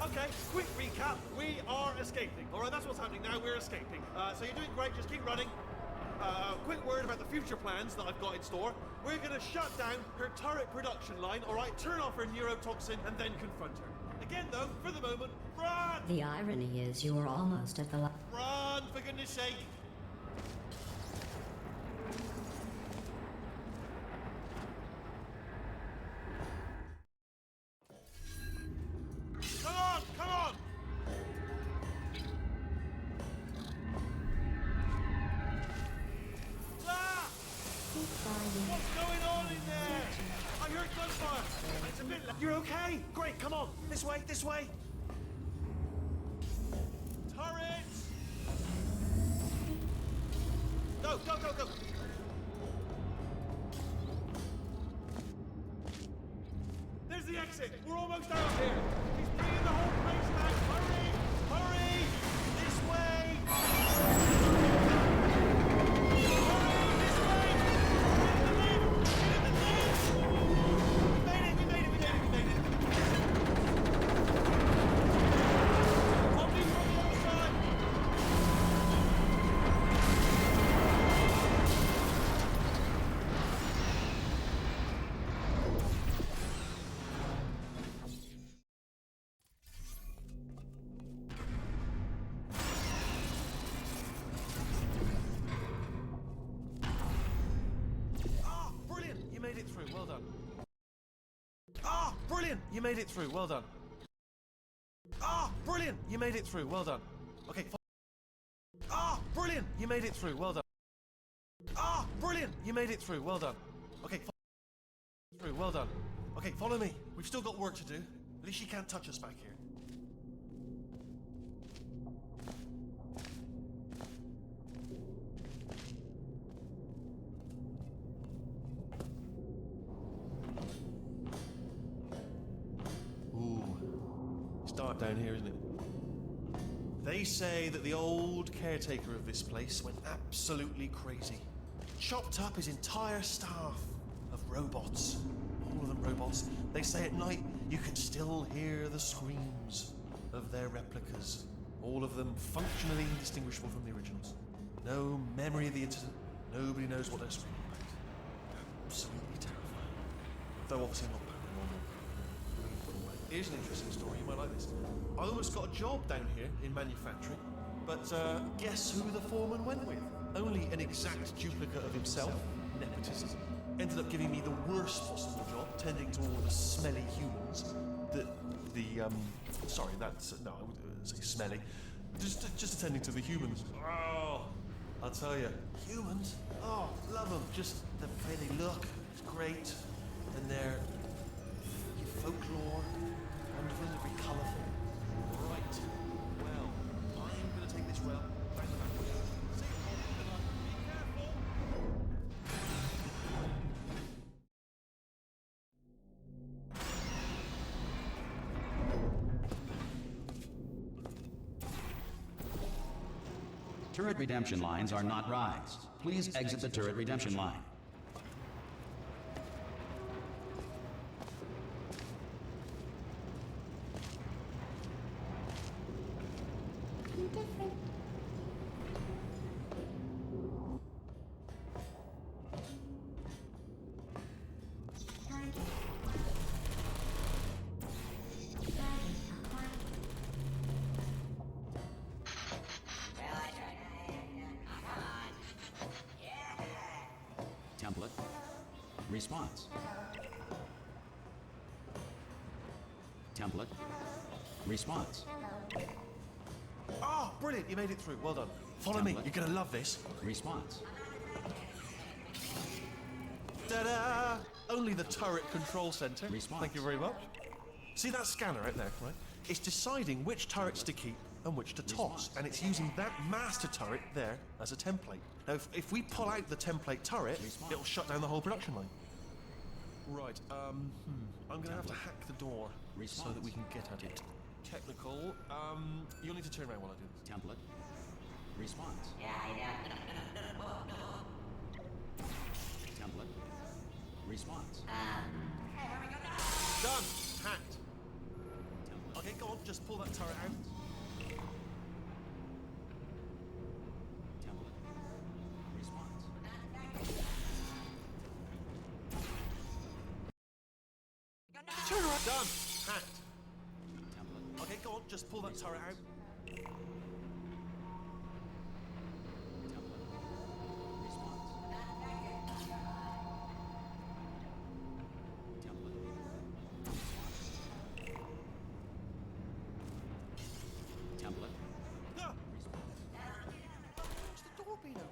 Okay, quick recap. We are escaping. All right, that's what's happening now. We're escaping. So you're doing great. Just keep running. Quick word about the future plans that I've got in store. We're going to shut down her turret production line, all right? Turn off her neurotoxin and then confront her. Again, though, for the moment, run! The irony is you were almost at the Run, for goodness sake! Come on, come on! Ah! Keep flying. What's going on in there? I heard gunfire. It's a bit. You're okay? Great. Come on. This way. This way. Turrets. Go. Go. Go. Go. There's the exit. We're almost out of here. He's bringing the whole place back. Hurry. Hurry. This way. You made it through, well done. Ah, brilliant! You made it through, well done. Okay, ah, brilliant! You made it through, well done. Ah, brilliant! You made it through, well done. Okay, through, well done. Okay, follow me. We've still got work to do. At least she can't touch us back here. Dark down here, isn't it? They say that the old caretaker of this place went absolutely crazy. Chopped up his entire staff of robots. All of them robots. They say at night you can still hear the screams of their replicas. All of them functionally indistinguishable from the originals. No memory of the incident. Nobody knows what they're screaming about. Absolutely terrifying. Though obviously not paranormal. Here's an interesting story, you might like this. I almost got a job down here in manufacturing, but guess who the foreman went with? Only an exact duplicate of himself, nepotism. Ended up giving me the worst possible job, tending to all the smelly humans. Sorry, that's, no, I would say smelly. Just attending to the humans. Oh, I'll tell you, humans, oh, love them. Just the way they look, it's great. And their folklore. Wonderful, very colourful. Right. Well, I'm going to take this route back the back way. See you on the line. Be careful. Turret redemption lines are not rides. Please exit the turret redemption line. Template. Response. Template. Response. Oh, brilliant, you made it through, well done. Follow me, you're gonna love this. Response. Ta-da! Only the turret control center. Response. Thank you very much. See that scanner right there, right? It's deciding which turrets to keep and which to toss, and it's using that master turret there as a template. Now, if we pull out the template turret, it'll shut down the whole production line. Right, I'm gonna have to hack the door so that we can get at it. Technical, you'll need to turn around while I do this. Template. Response. Template. Response. Done! Hacked. Template. Okay, go on, just pull that turret out. Template. Response. Turn around! Done! Hacked. Template. Okay, go on, just pull that turret out. Template. Response. Template. Template. Ah! What's the door been open?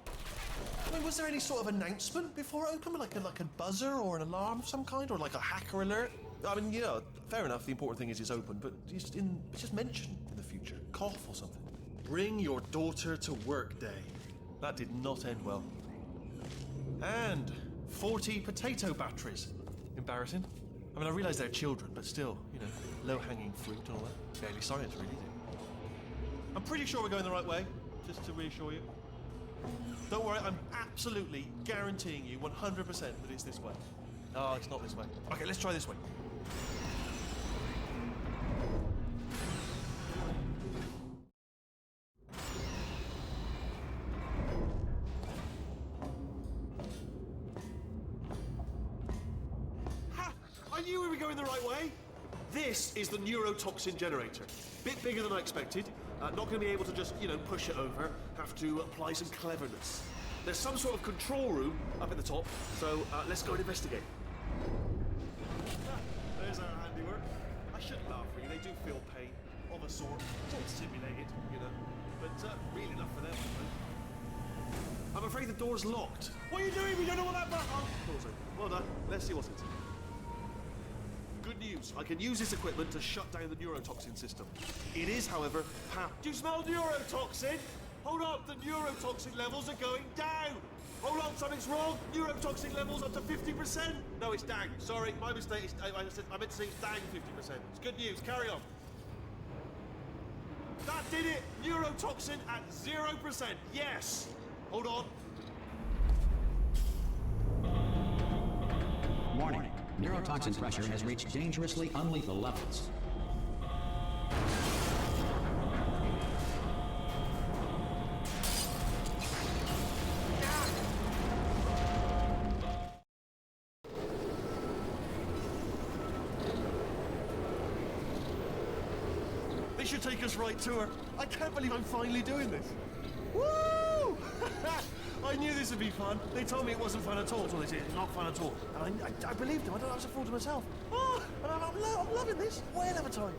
I mean, was there any sort of announcement before it opened? Like a buzzer or an alarm of some kind? Or like a hacker alert? I mean, you know, fair enough, the important thing is it's open, but just mention in the future. Cough or something. Bring your daughter to work day. That did not end well. And 40 potato batteries. Embarrassing. I mean, I realise they're children, but still, you know, low-hanging fruit and all that. Barely science, really, is it? I'm pretty sure we're going the right way, just to reassure you. Don't worry, I'm absolutely guaranteeing you 100% that it's this way. Oh, it's not this way. Okay, let's try this way. Ha! I knew we were going the right way. This is the neurotoxin generator. Bit bigger than I expected. Not going to be able to just, you know, push it over. Have to apply some cleverness. There's some sort of control room up at the top, so let's go and investigate. There's our handiwork. I shouldn't laugh, really. They do feel pain, of a sort. It's all simulated, you know. But real enough for them, I suppose. I'm afraid the door's locked. What are you doing? We don't know what that button... Oh, door's open. Well done. Let's see what's inside. Good news. I can use this equipment to shut down the neurotoxin system. It is, however, Do you smell neurotoxin? Hold on, the neurotoxin levels are going down. Hold on, something's wrong. Neurotoxin levels up to 50%. No, it's down. Sorry, my mistake. I meant to say it's down 50%. It's good news. Carry on. That did it. Neurotoxin at 0%. Yes. Hold on. Warning. Neurotoxin pressure has reached dangerously unlethal levels. This should take us right to her. I can't believe I'm finally doing this. Woo! I knew this would be fun. They told me it wasn't fun at all. That's what they said. It's not fun at all. And I believed them. I don't know, I was a fool to myself. Oh, and I'm loving this. Whale of a time.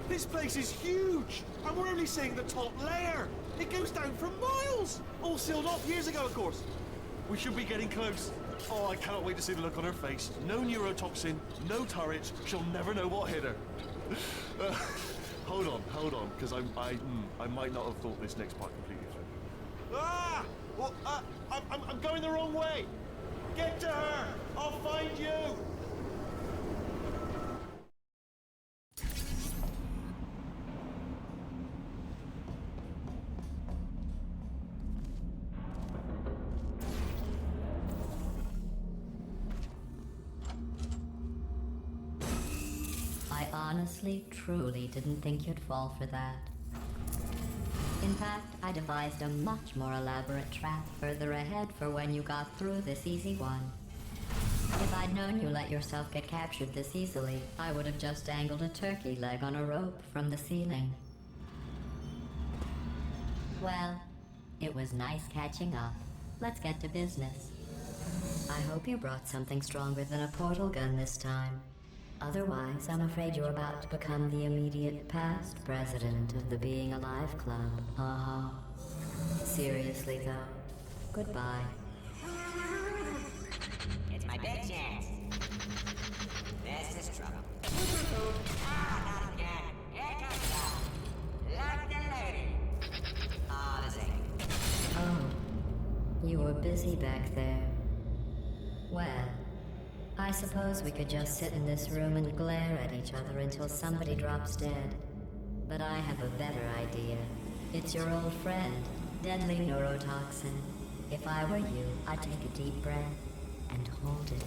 This place is huge. And we're only seeing the top layer. It goes down for miles. All sealed off years ago, of course. We should be getting close. Oh, I cannot wait to see the look on her face. No neurotoxin, no turret. She'll never know what hit her. Hold on, because I might not have thought this next part completely through. Ah! Well, I'm going the wrong way. Get to her. I'll find you. I honestly, truly didn't think you'd fall for that. In fact, I devised a much more elaborate trap further ahead for when you got through this easy one. If I'd known you let yourself get captured this easily, I would have just dangled a turkey leg on a rope from the ceiling. Well, it was nice catching up. Let's get to business. I hope you brought something stronger than a portal gun this time. Otherwise, I'm afraid you're about to become the immediate past president of the Being Alive Club. Uh-huh. Seriously, though. Goodbye. It's my big chance. This is trouble. Not again. Here comes trouble. Locked and loaded. Ah, the same. Oh. You were busy busy back there. Well, I suppose we could just sit in this room and glare at each other until somebody drops dead. But I have a better idea. It's your old friend, deadly neurotoxin. If I were you, I'd take a deep breath and hold it.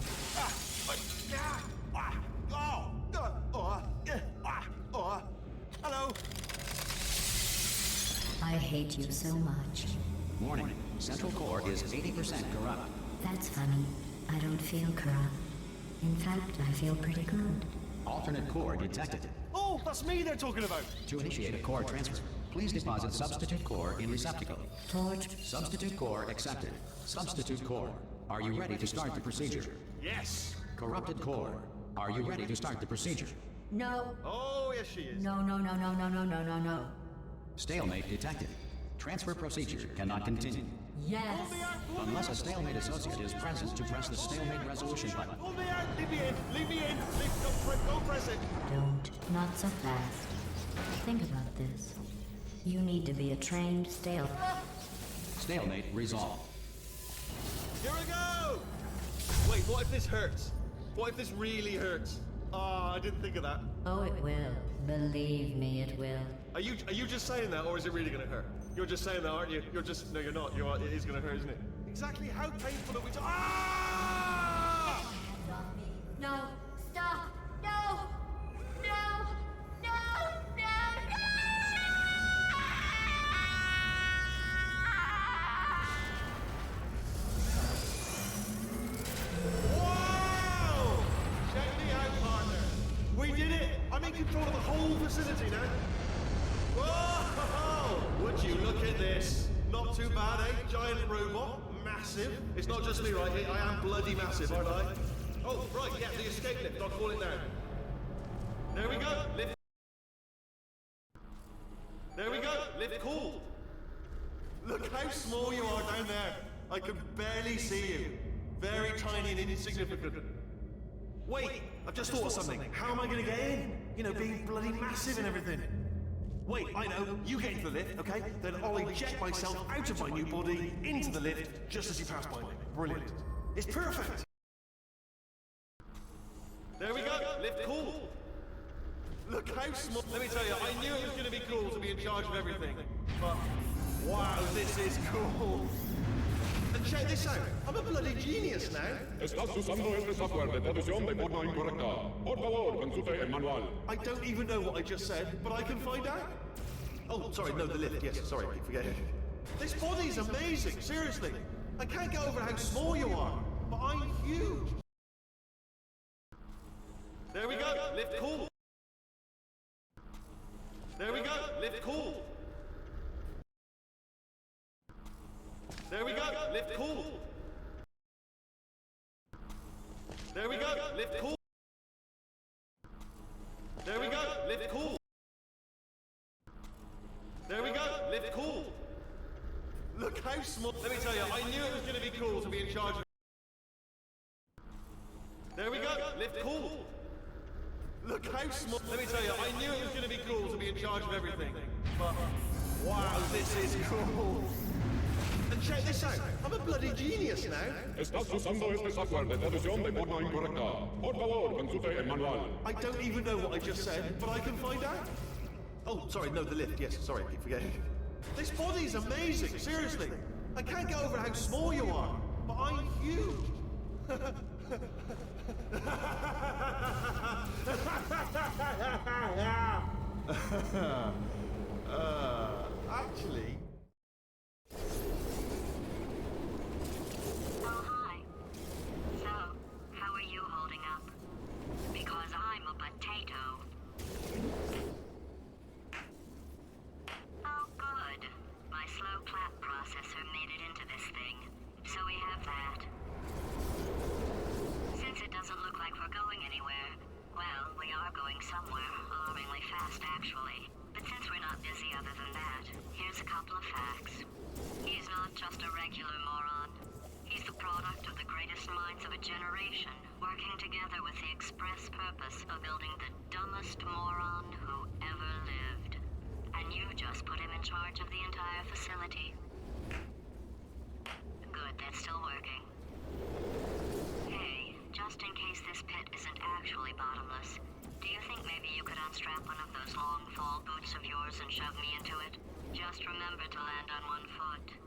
Hello. I hate you so much. Warning, central core is 80% corrupt. That's funny. I don't feel corrupt. In fact, I feel pretty good. Alternate core detected. Oh, that's me they're talking about. To initiate a core transfer, please deposit substitute core in receptacle. Torch. Substitute core accepted. Substitute core. Are you ready to start the procedure? Yes. Corrupted core. Are you ready to start the procedure? No. Oh, yes, she is. No, no, no, no, no, no, no, no, no. Stalemate detected. Transfer procedure cannot continue. Yes. Unless a stalemate associate is present to press the stalemate resolution button. Hold me out. Leave me in. Leave me in. Don't press it. Don't. Not so fast. Think about this. You need to be a trained Stalemate resolved. Here we go. Wait, what if this hurts? What if this really hurts? Ah, I didn't think of that. Oh, it will. Believe me, it will. Are you just saying that, or is it really gonna hurt? You're just saying that, aren't you? No, you're not. It is gonna hurt, isn't it? Exactly how painful are we? Ah! No. Stop. No. No. No. No. Wow! Check me out, partner. We did it. I'm in control of the whole facility now. Whoa! Would you look at this? Not too bad, eh? Giant robot. Massive. It's not just me, right? I am bloody massive, aren't I? Oh, right, yeah, the escape lift. I'll call it now. There we go. Lift. There we go. Lift called. Look how small you are down there. I can barely see you. Very tiny and insignificant. Wait, I've just thought of something. How am I going to get in? You know, being bloody massive and everything. Wait, I know. You get into the lift, okay? Then I'll eject myself out of my new body into the lift just as you pass by me. Brilliant. It's perfect. There we go. Lift cool. Look how small. Let me tell you, I knew it was going to be cool to be in charge of everything. But, wow, this is cool. And check this out. I'm a bloody genius now. Estás usando este software de traducción de forma incorrecta. Por favor, consulte el manual. I don't even know what I just said, but I can find out. Oh, sorry, no, the lift. Yes, sorry, I keep forgetting. This body's amazing, seriously. I can't get over how small you are, but I'm huge. There we go, lift cool. There we go, lift cool. There we go, lift cool. There we go, lift cool. There we go, lift cool. There we go, lift cool. Look how small. Let me tell you, I knew it was going to be cool to be in charge of. There we go, lift cool. Look how small. Let me tell you, I knew it was going to be cool to be in charge of everything. But, wow, this is cool. And check this out. I'm a bloody genius now. Estás usando este software de traducción de forma incorrecta. Por favor, consulte el manual. I don't even know what I just said, but I can find out. Oh, sorry, no, the lift. Yes, sorry, I keep forgetting. This body's amazing, seriously. I can't get over how small you are, but I'm huge. Actually... Oh, hi. So, how are you holding up? Because I'm a potato. Oh, good. My slow clap processor made it into this thing. So we have that. Since it doesn't look like we're going anywhere, well, we are going somewhere, alarmingly fast actually. But since we're not busy other than that, here's a couple of facts. He's not just a regular moron. He's the product of the greatest minds of a generation, working together with the express purpose of building the dumbest moron who ever lived. And you just put him in charge of the entire facility. Good. Good, that's still working. Hey, just in case this pit isn't actually bottomless, do you think maybe you could unstrap one of those long fall boots of yours and shove me into it? Just remember to land on one foot.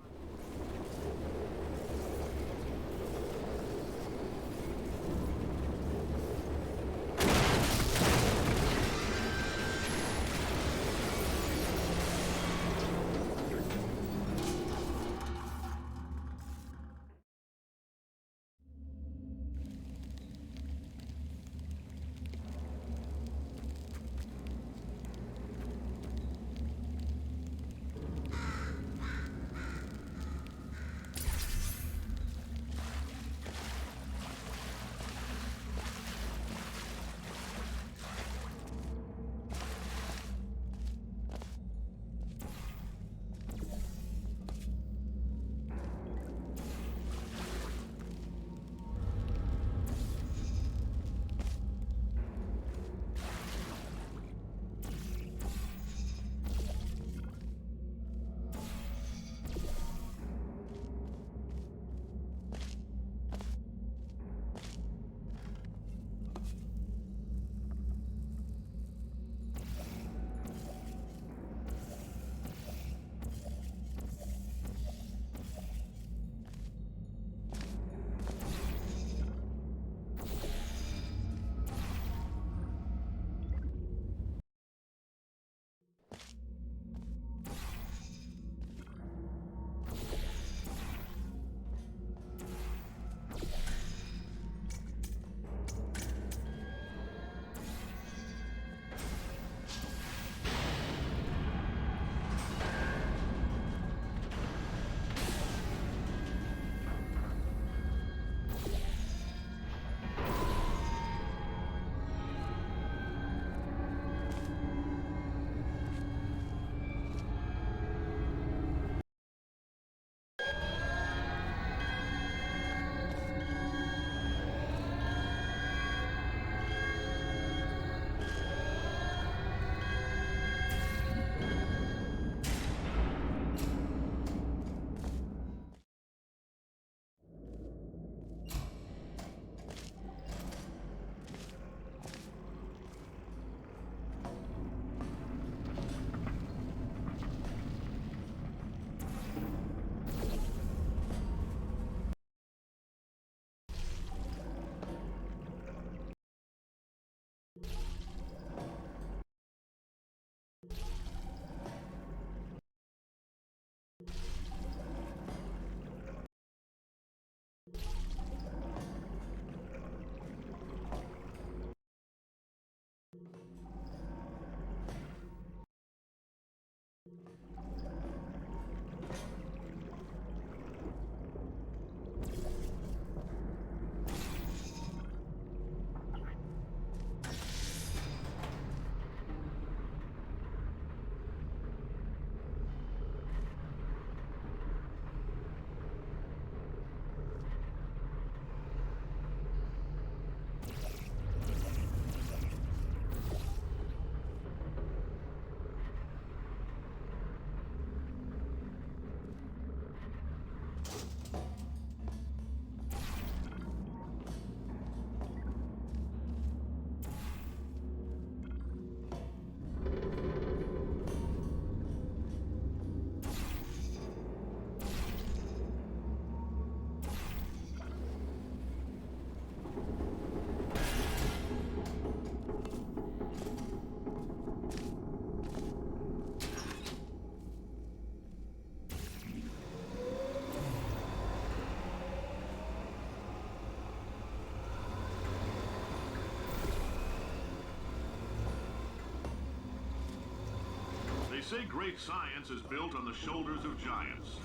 say great science is built on the shoulders of giants.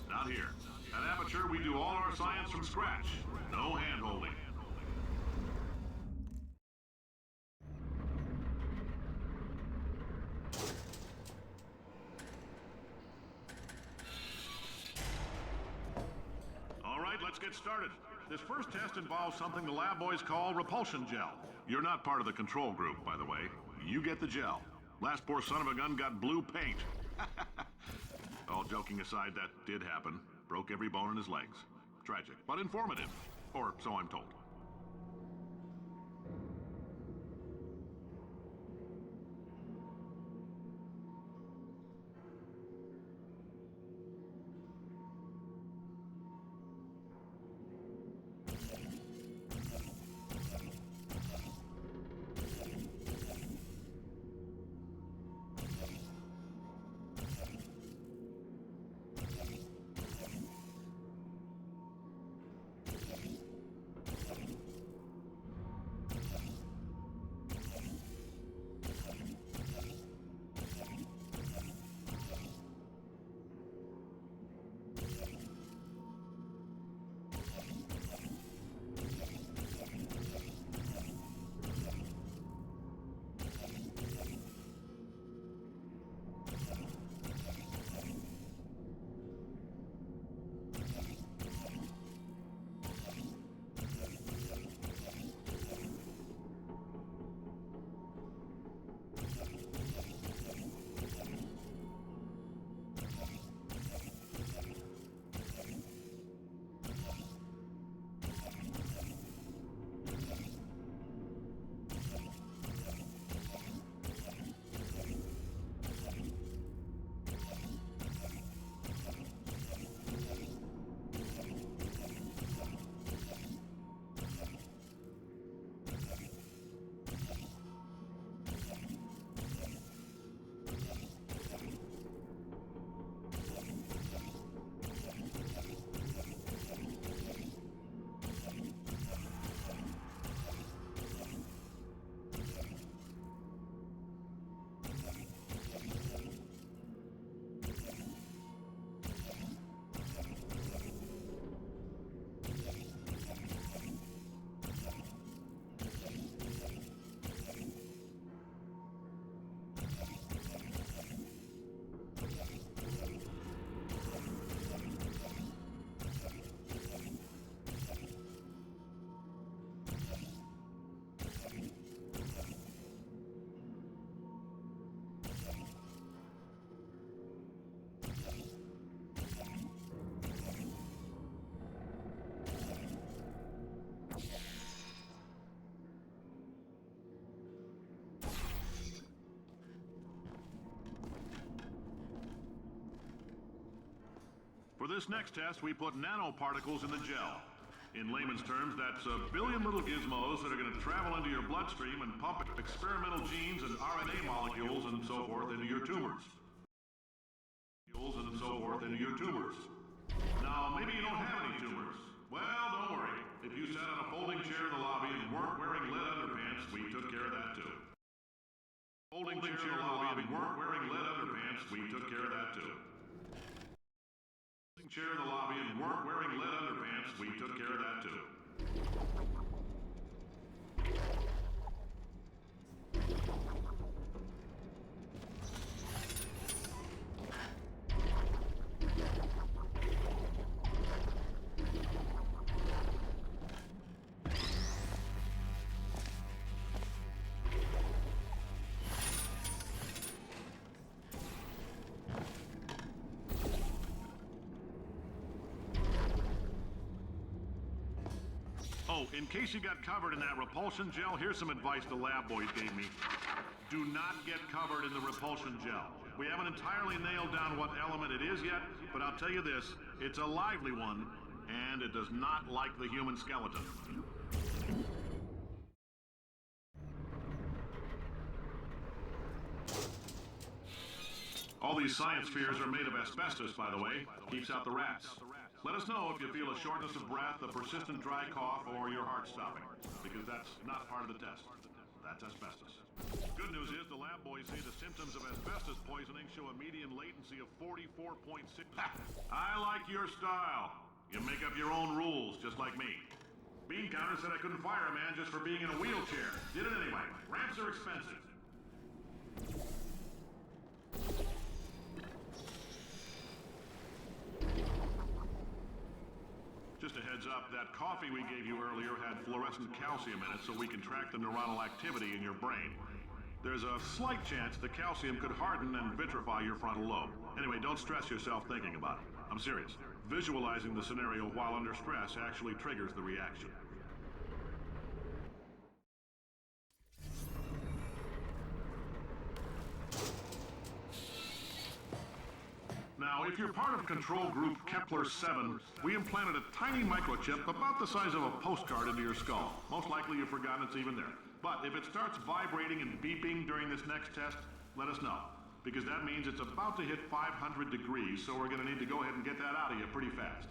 Not here. At Aperture, we do all our science from scratch. No hand-holding. All right, let's get started. This first test involves something the lab boys call repulsion gel. You're not part of the control group, by the way. You get the gel. Last poor son of a gun got blue paint. All joking aside, that did happen. Broke every bone in his legs. tragic, but informative. Or so I'm told. For this next test, we put nanoparticles in the gel. In layman's terms, that's a billion little gizmos that are going to travel into your bloodstream and pump experimental genes and RNA molecules and so forth into your tumors. Now, maybe you don't have any tumors. Well, don't worry. If you sat on a folding chair in the lobby and weren't wearing lead underpants, we took care of that too. Folding chair in the lobby and weren't wearing lead underpants, we took care of that too. Chair in the lobby and weren't wearing lead underpants, we took care of that too. Oh, in case you got covered in that repulsion gel, here's some advice the lab boys gave me. Do not get covered in the repulsion gel. We haven't entirely nailed down what element it is yet, but I'll tell you this, it's a lively one, and it does not like the human skeleton. All these science spheres are made of asbestos, by the way. Keeps out the rats. Let us know if you feel a shortness of breath, a persistent dry cough, or your heart stopping, because that's not part of the test. That's asbestos. Good news is the lab boys say the symptoms of asbestos poisoning show a median latency of 44.6. I like your style. You make up your own rules, just like me. Bean Counter said I couldn't fire a man just for being in a wheelchair. Did it anyway. Ramps are expensive. Just a heads up, that coffee we gave you earlier had fluorescent calcium in it so we can track the neuronal activity in your brain. There's a slight chance the calcium could harden and vitrify your frontal lobe. Anyway, don't stress yourself thinking about it. I'm serious. Visualizing the scenario while under stress actually triggers the reaction. Now, if you're part of Control Group Kepler-7, we implanted a tiny microchip about the size of a postcard into your skull. Most likely you've forgotten it's even there. But if it starts vibrating and beeping during this next test, let us know. Because that means it's about to hit 500 degrees, so we're going to need to go ahead and get that out of you pretty fast.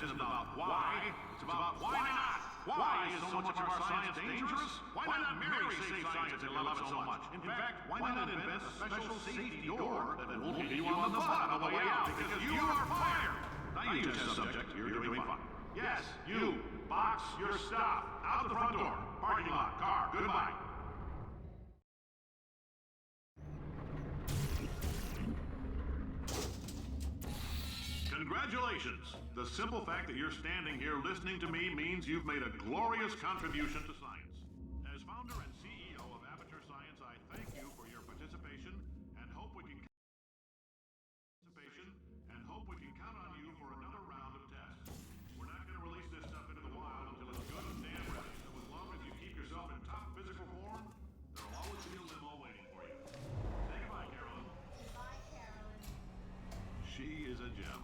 Isn't about why, it's about why not. Why is so much of our science dangerous? Why not Mary save science if you love it so much? In fact, why not invent a special safety door that won't hit you on the butt on the way out because you are fired? Now you test subject, you're doing fine. Yes, you, box your stuff. Out the front door, parking lot, car, goodbye. Congratulations! The simple fact that you're standing here listening to me means you've made a glorious contribution to science. As founder and CEO of Aperture Science, I thank you for your participation and hope we can count on you for another round of tests. We're not going to release this stuff into the wild until it's good and damn ready. So as long as you keep yourself in top physical form, there'll always be a limo waiting for you. Say goodbye, Carolyn. Bye, Carolyn. She is a gem.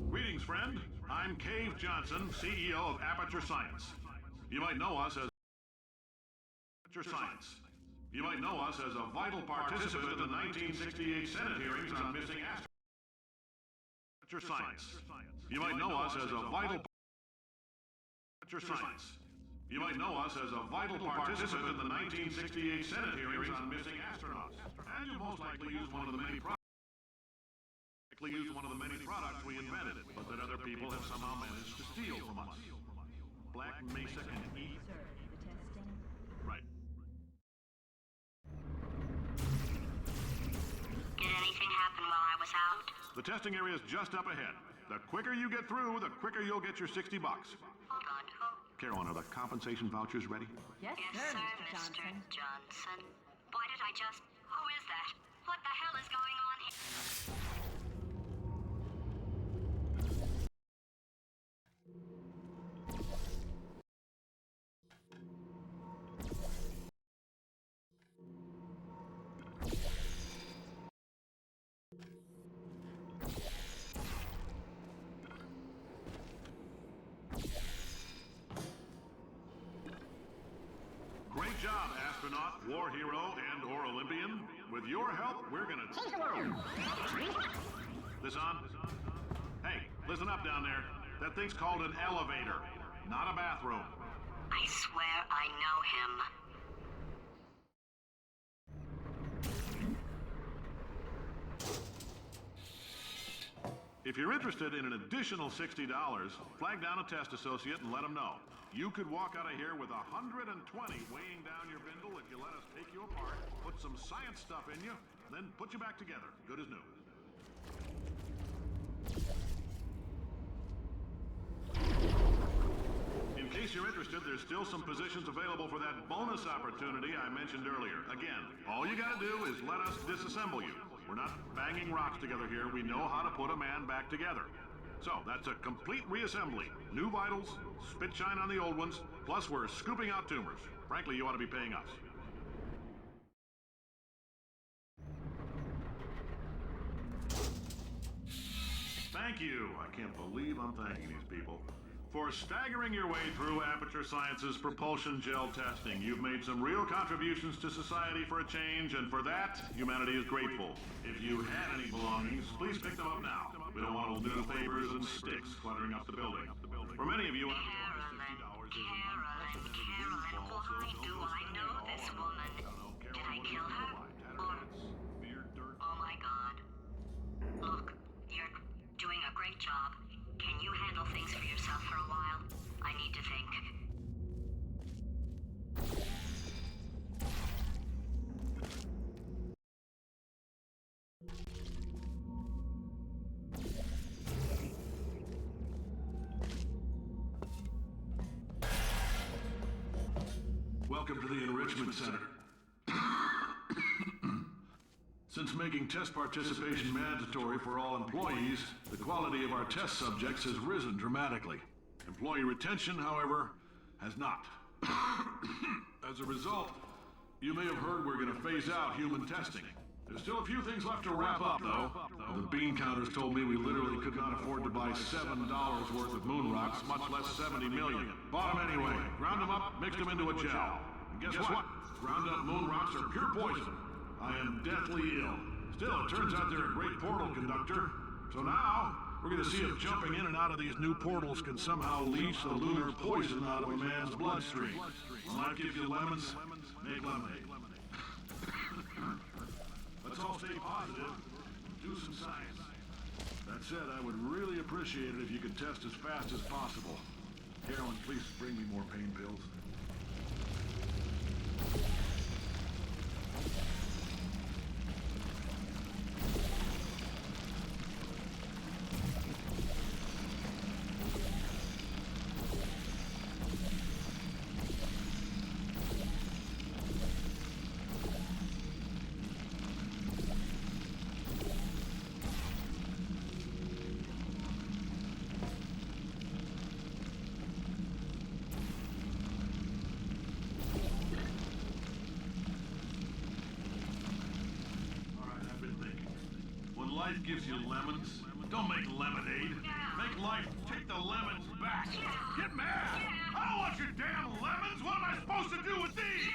Greetings, friend. I'm Cave Johnson, CEO of Aperture Science. You might know us as Aperture Science. You might know us as a vital participant in the 1968 Senate hearings on missing astronauts. Aperture Science. You might know us as a vital Aperture Science. You might know us as a vital participant in the 1968 Senate hearings on missing astronauts. And you most likely used one of the many products we invented, but that other people have somehow managed to steal from us. Black Mesa can eat. Sir, the testing. Right. Did anything happen while I was out? The testing area is just up ahead. The quicker you get through, the quicker you'll get your $60. Hold on, who? Carolyn, are the compensation vouchers ready? Yes, Yes, sir, sir, Mr. Johnson. Johnson. Why did I just... Who is that? What the hell is going on here? Great job, astronaut, war hero, and/or Olympian. With your help, we're gonna take them out. This on? Hey, listen up down there. That thing's called an elevator, not a bathroom. I swear I know him. If you're interested in an additional $60, flag down a test associate and let them know. You could walk out of here with 120 weighing down your bindle if you let us take you apart, put some science stuff in you, and then put you back together, good as new. In case you're interested, there's still some positions available for that bonus opportunity I mentioned earlier. Again, all you gotta do is let us disassemble you. We're not banging rocks together here. We know how to put a man back together. So, that's a complete reassembly. New vitals, spit shine on the old ones, plus we're scooping out tumors. Frankly, you ought to be paying us. Thank you. I can't believe I'm thanking these people. For staggering your way through Aperture Science's propulsion gel testing, you've made some real contributions to society for a change, and for that, humanity is grateful. If you had any belongings, please pick them up now. We don't want old newspapers and sticks cluttering up the building. For many of you, Carolyn, why do I know this woman? Did I kill her? Or... Oh my God. Look, you're doing a great job. Can you handle things for yourself for a while? I need to think. welcome to the Enrichment Center. Since making test participation mandatory for all employees, the quality of our test subjects has risen dramatically. Employee retention, however, has not. As a result, you may have heard we're going to phase out human testing. There's still a few things left to wrap up, though. The bean counters told me we literally could not afford to buy $7 worth of moon rocks, much less 70 million. Bought them anyway, ground them up, mixed them into a gel. And guess what? Ground up moon rocks are pure poison. I am deathly ill. Still, it turns out they're a great portal conductor. So now, we're going to see if jumping in and out of these new portals can somehow leach the lunar poison out of a man's bloodstream. When life gives you lemons, make lemonade. Let's all stay positive, do some science. That said, I would really appreciate it if you could test as fast as possible. Carolyn, please bring me more pain pills. Life gives you lemons. Don't make lemonade. Make life take the lemons back. Get mad! I don't want your damn lemons! What am I supposed to do with these?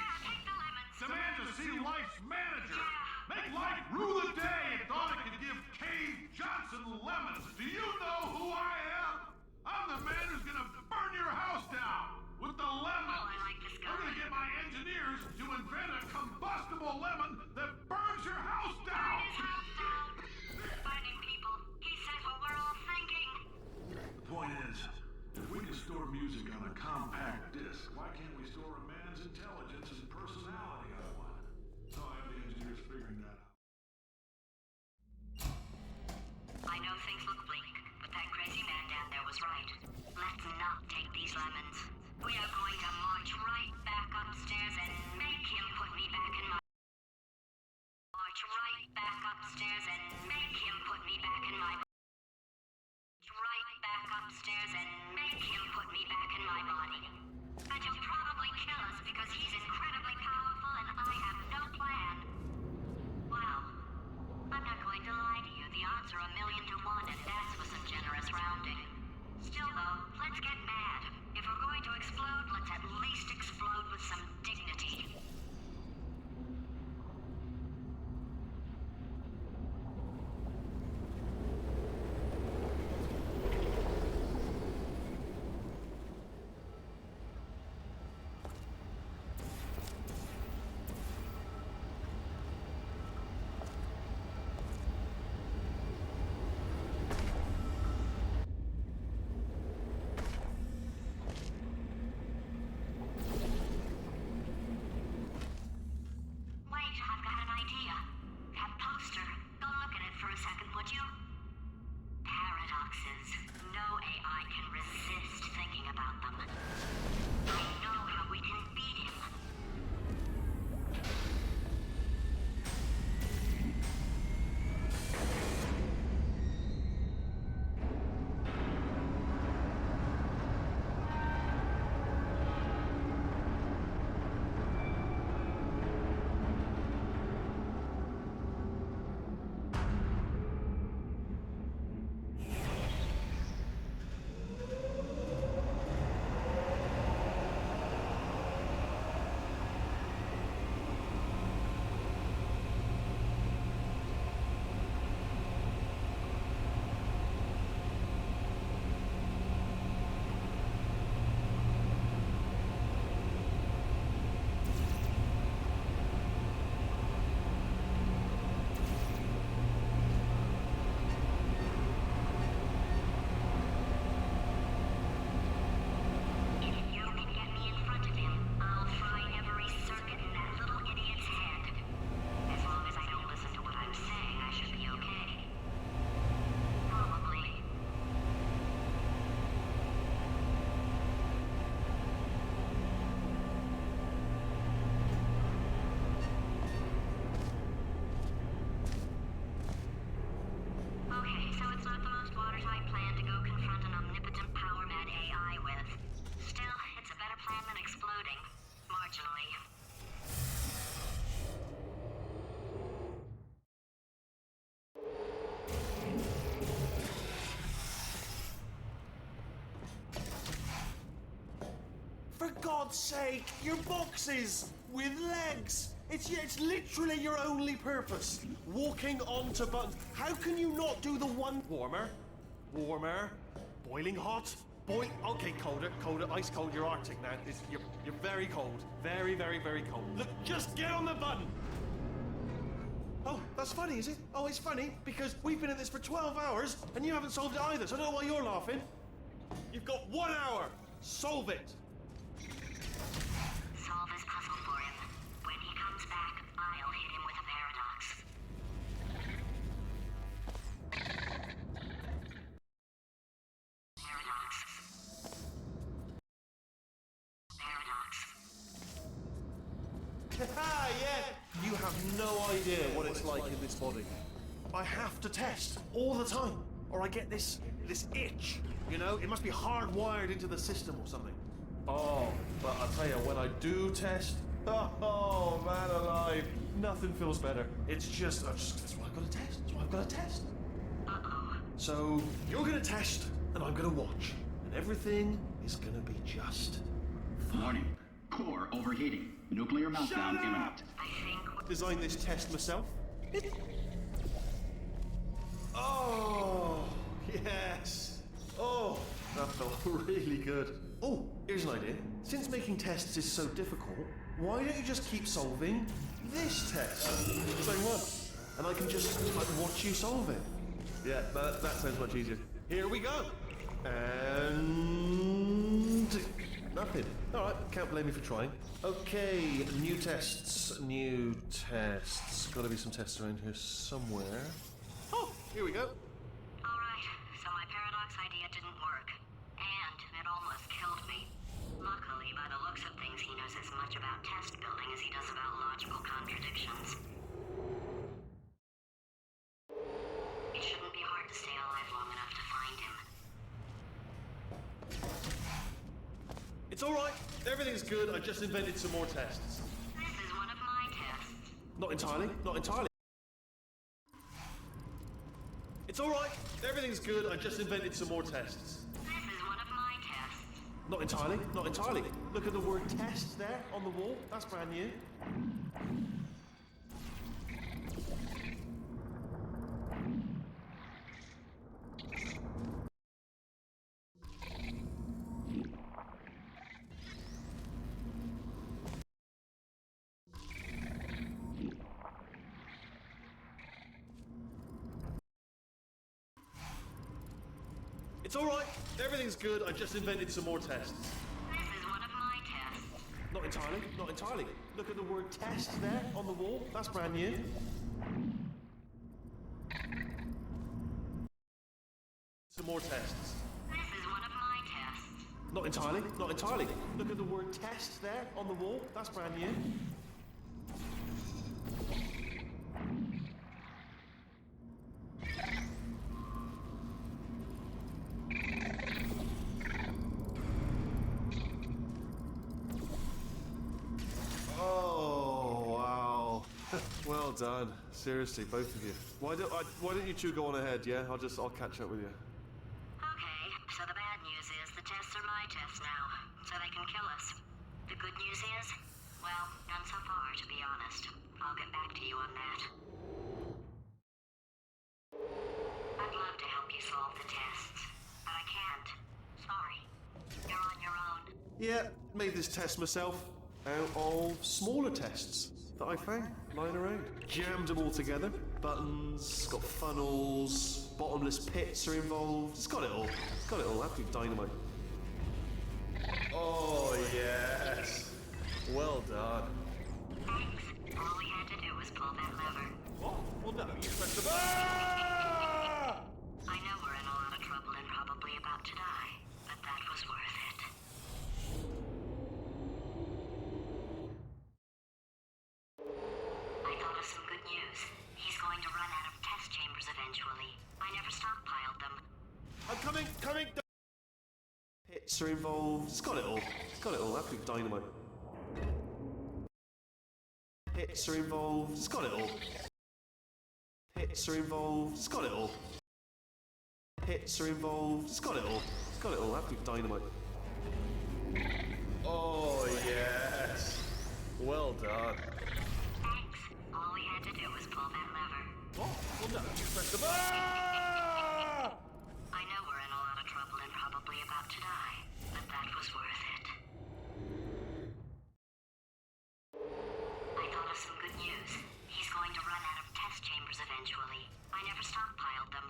Demand to see life's manager. Make life rue the day and thought it could give Cave Johnson lemons. Do you know who I am? I'm the man who's gonna burn your house down with the lemons. Oh, I like this guy. I'm gonna get my engineers to invent a combustible lemon that burns your house down. His house down. Finding people. He said what we're all thinking. The point is, if we can store music on a compact disc, why can't we store a man's intelligence and personality on one? So I have the engineers figuring that out. I know things look bleak, but that crazy man down there was right. Let's not take these lemons. We are going to march right back upstairs and make him put me back in my... March right back upstairs and make him put me back in my... Right back upstairs and make him put me back in my body. And he'll probably kill us because he's incredibly powerful and I have no plan. Well, I'm not going to lie to you. The odds are 1,000,000 to 1 and that's with some generous rounding. Still though, let's get mad. If we're going to explode, let's at least explode with some dignity. about them. I know how we can beat him. For God's sake, your boxes with legs. It's literally your only purpose. Walking onto buttons. How can you not do the one warmer? Warmer. Boiling hot. Okay, colder, ice cold. You're Arctic now. You're very cold. Very, very, very cold. Look, just get on the button. Oh, that's funny, is it? Oh, it's funny because we've been at this for 12 hours and you haven't solved it either. So I don't know why you're laughing. You've got 1 hour. Solve it. Solve his puzzle for him. When he comes back, I'll hit him with a paradox. Haha, yeah! You have no idea what it's like in this body. I have to test all the time, or I get this itch, you know? It must be hardwired into the system or something. Oh, but I'll tell you, when I do test, oh, man alive, nothing feels better. That's what I've got to test. That's what I've got to test. Uh-oh. So, you're gonna test, and I'm gonna watch. And everything is gonna be just fine. Warning. Core overheating. Nuclear meltdown imminent. I think Designed this test myself. Oh, yes. Oh, that felt really good. Oh, here's an idea. Since making tests is so difficult, why don't you just keep solving this test? Same one. And I can just watch you solve it. Yeah, that sounds much easier. Here we go. And nothing. All right, can't blame me for trying. Okay, new tests. Got to be some tests around here somewhere. Oh, here we go. Alright, so my paradox idea didn't work. And it almost killed me. Luckily, by the looks of things, he knows as much about test building as he does about logical contradictions. It shouldn't be hard to stay alive long enough to find him. It's all right. Everything's good. I just invented some more tests. This is one of my tests. Not entirely. Not entirely. It's all right. Everything's good. I just invented some more tests. This is one of my tests. Not entirely. Not entirely. Look at the word test there on the wall. That's brand new. It's all right. Everything's good. I just invented some more tests. This is one of my tests. Not entirely. Not entirely. Look at the word test there on the wall. That's brand new. Some more tests. This is one of my tests. Not entirely, not entirely. Look at the word test there on the wall. That's brand new. Oh, wow. Well done. Seriously, both of you. Why don't you two go on ahead, yeah? I'll catch up with you. Okay, so the bad news is the tests are my tests now, so they can kill us. The good news is, well, none so far, to be honest. I'll get back to you on that. I'd love to help you solve the tests, but I can't. Sorry. You're on your own. Yeah, made this test myself out of smaller tests that I found lying around. Jammed them all together. Buttons, got funnels, bottomless pits are involved. It's got it all. It's got it all. Absolute dynamite. Oh, yes. Well done. Thanks. All we had to do was pull that lever. What? Well, no, you pressed the Ah! I know we're in a lot of trouble and probably about to die, but that was worth it. I thought of some good news. He's going to run out of test chambers eventually. I never stockpiled them. I'm coming. Pits are involved. It's got it all. It's got it all. Absolute dynamite. Pits are involved. It's got it all. Pits are involved. It's got it all. Pits are involved. It's got it all. It's got it all. Absolute dynamite. Oh, yes. Well done. Thanks. All we had to do was pull that lever. What? Well, no, you pressed the Ah! I know we're in a lot of trouble and probably about to die, but that was worth it. I thought of some good news. He's going to run out of test chambers eventually. I never stockpiled them.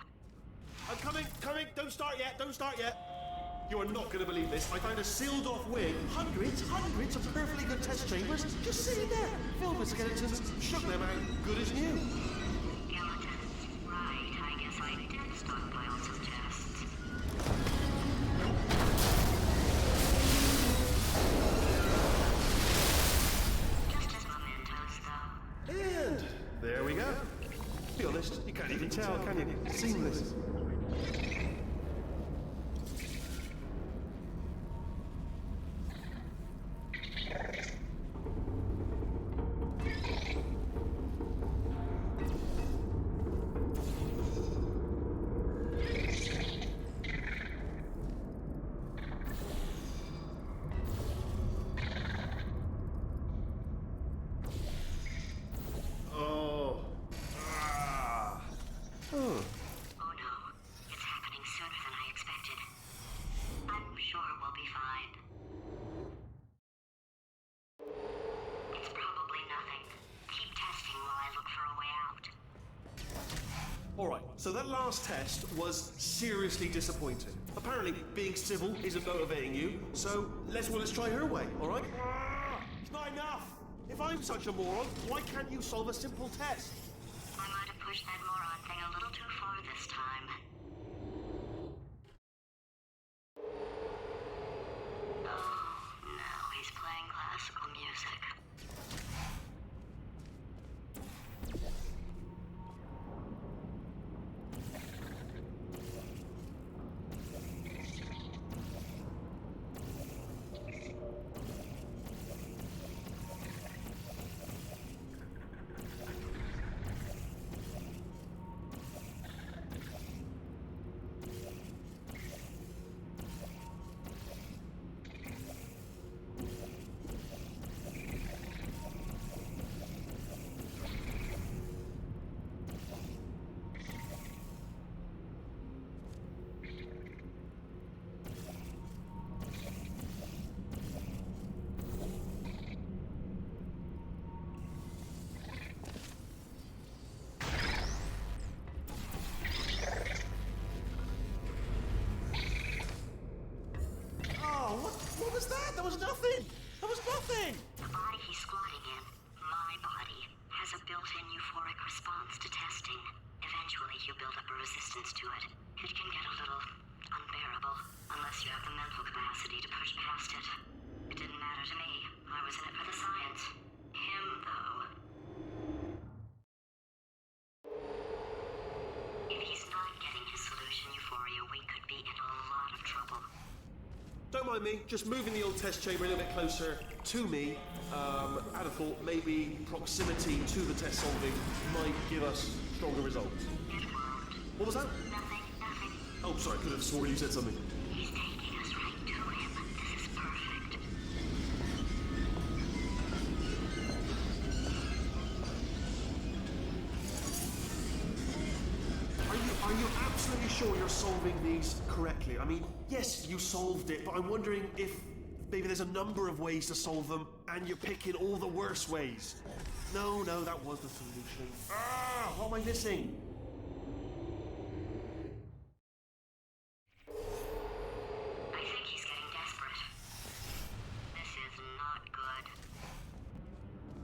I'm coming. Don't start yet. You are not going to believe this. I found a sealed off wing. Hundreds of perfectly good test chambers just sitting there, filled with skeletons. Shook them out, good as new. Skeletons. Right, I guess I did stockpile some tests. Just as mementos, though. And there we go. Be honest, you can't even tell, can you? Seamless. Oh no, it's happening sooner than I expected. I'm sure we'll be fine. It's probably nothing. Keep testing while I look for a way out. Alright, so that last test was seriously disappointing. Apparently, being civil isn't motivating you, so let's try her way, alright? It's not enough! If I'm such a moron, why can't you solve a simple test? I might have pushed that moron thing a little too far this time. Oh, now he's playing classical music. was that? There was nothing! There was nothing! The body he's squatting in, my body, has a built-in euphoric response to testing. Eventually, you build up a resistance to it. It can get a little unbearable, unless you have the mental capacity to push past it. It didn't matter to me. I was in it for the science. Him, though. If he's not getting his solution, Euphoria, we could be in a lot of trouble. Don't mind me, just moving the old test chamber a little bit closer to me. I'd have thought maybe proximity to the test solving might give us stronger results. What was that? Nothing. Oh, sorry, I could have sworn you said something. He's taking us right to him. This is perfect. Are you absolutely sure you're solving these correctly? I mean, yes, you solved it, but I'm wondering if maybe there's a number of ways to solve them, and you're picking all the worst ways. No, that was the solution. What am I missing? I think he's getting desperate. This is not good.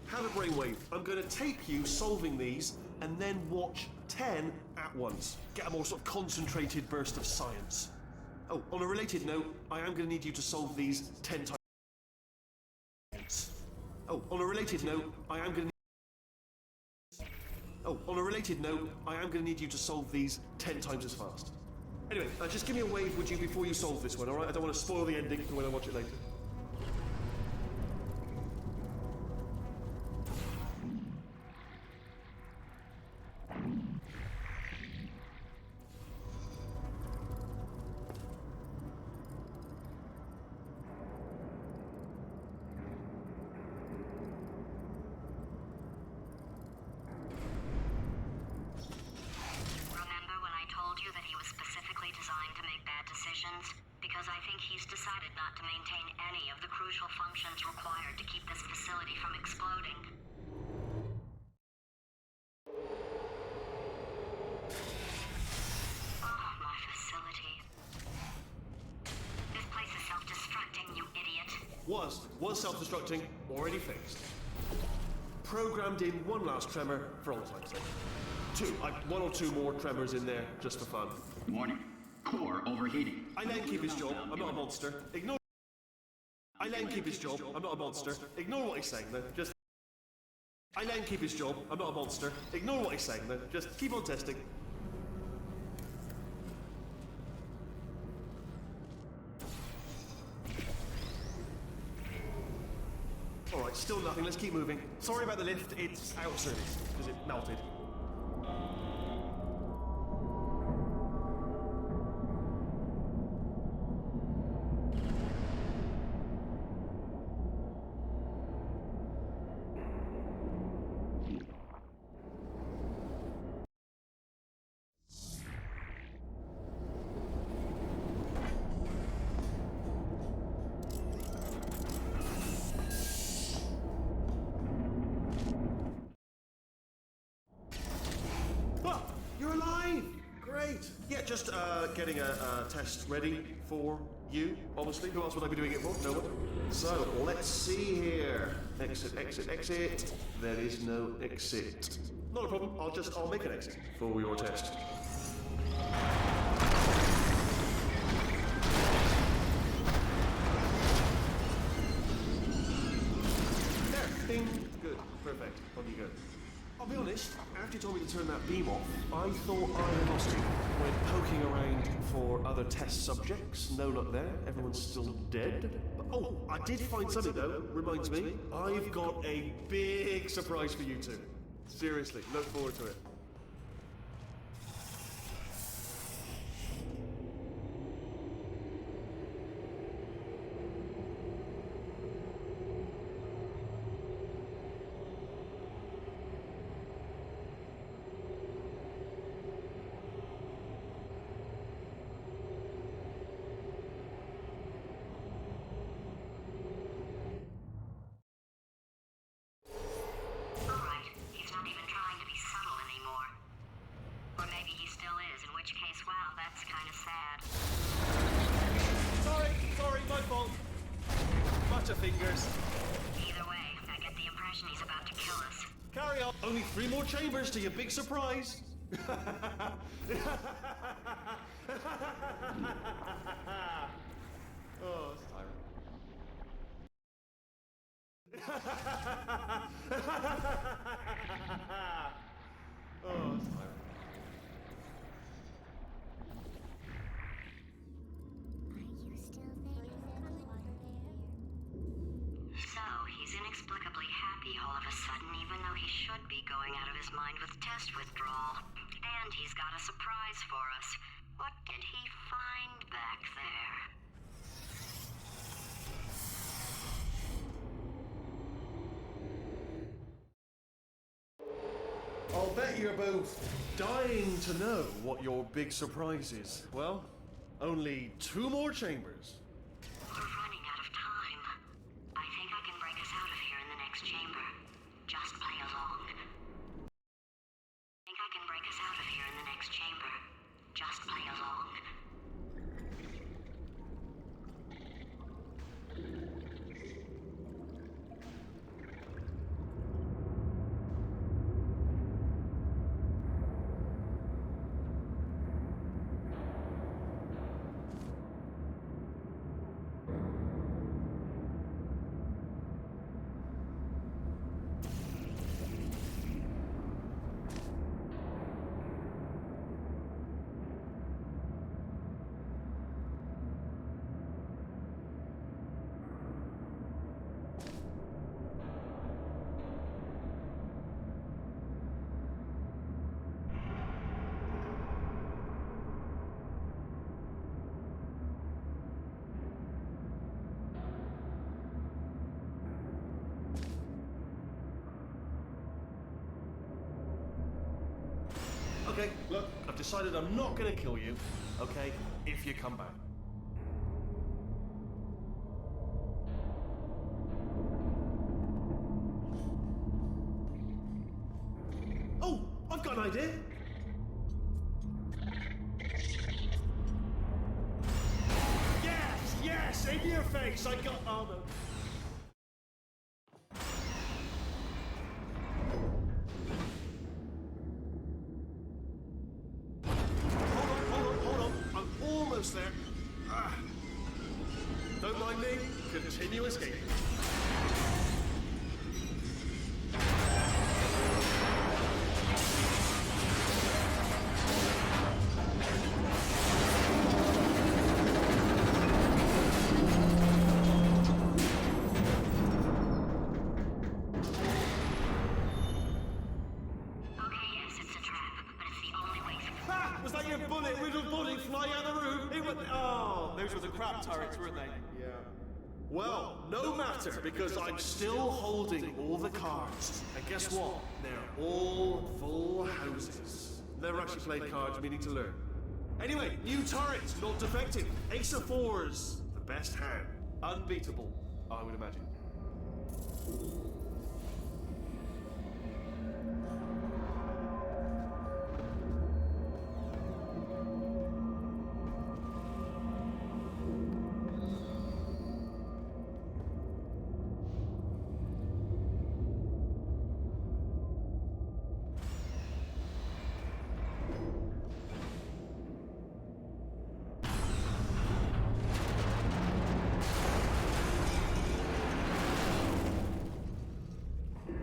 Have a brainwave. I'm going to tape you solving these, and then watch 10 at once. Get a more sort of concentrated burst of science. Oh, on a related note, I am going to need you to solve these 10 times. Oh, on a related note, I am going to need you to solve these 10 times as fast. Anyway, just give me a wave, would you, before you solve this one, alright? I don't want to spoil the ending for when I watch it later. Remember when I told you that he was specifically designed to make bad decisions? Because I think he's decided not to maintain any of the crucial functions required to keep this facility from exploding. Oh, my facility. This place is self-destructing, you idiot. Was self-destructing, already fixed. Programmed in one last tremor for all time's sake. One or two more tremors in there, just for fun. Warning. Core overheating. I let him keep his job, I'm not a monster. Ignore... I let him keep his job, I'm not a monster. Ignore what he's saying then, just... I let him keep his job, I'm not a monster. Ignore what he's saying then, just keep on testing. Alright, still nothing, let's keep moving. Sorry about the lift, it's out of service, because it melted. You're alive! Great! Yeah, just getting a test ready for you, obviously. Who else would I be doing it for? No one. So, let's see here. Exit, exit, exit. There is no exit. Not a problem, I'll make an exit for your test. There, ding. Good, perfect. On you go. I'll be honest, after you told me to turn that beam off, I thought I had lost you. Went poking around for other test subjects. No luck there. Everyone's still dead. Oh, I did find something though. Reminds me, I've got a big surprise for you two. Seriously, look forward to it. Fingers. Either way, I get the impression he's about to kill us. Carry on. Only 3 more chambers to your big surprise. Oh, that's hilarious. So, he's inexplicably happy all of a sudden, even though he should be going out of his mind with test withdrawal. And he's got a surprise for us. What did he find back there? I'll bet you're both dying to know what your big surprise is. Well, only 2 more chambers. We're running out of time. I think I can break us out of here in the next chamber. Just play along. I think I can break us out of here in the next chamber. Just play along. Okay, look, I've decided I'm not gonna kill you, okay, if you come back. Oh, I've got an idea. Yes, in your face, I got... Oh, no. Hold on. I'm almost there. Don't mind me. Continue escaping. Was that your bullet-riddled body flying out the room? It was... Oh, those were the crab turrets, weren't they? Yeah. Well, no matter, because I'm still holding all the cards. And guess what? They're all full houses. Never actually played cards, meaning to learn. Anyway, new turret, not defective. Ace of 4s, the best hand. Unbeatable, I would imagine.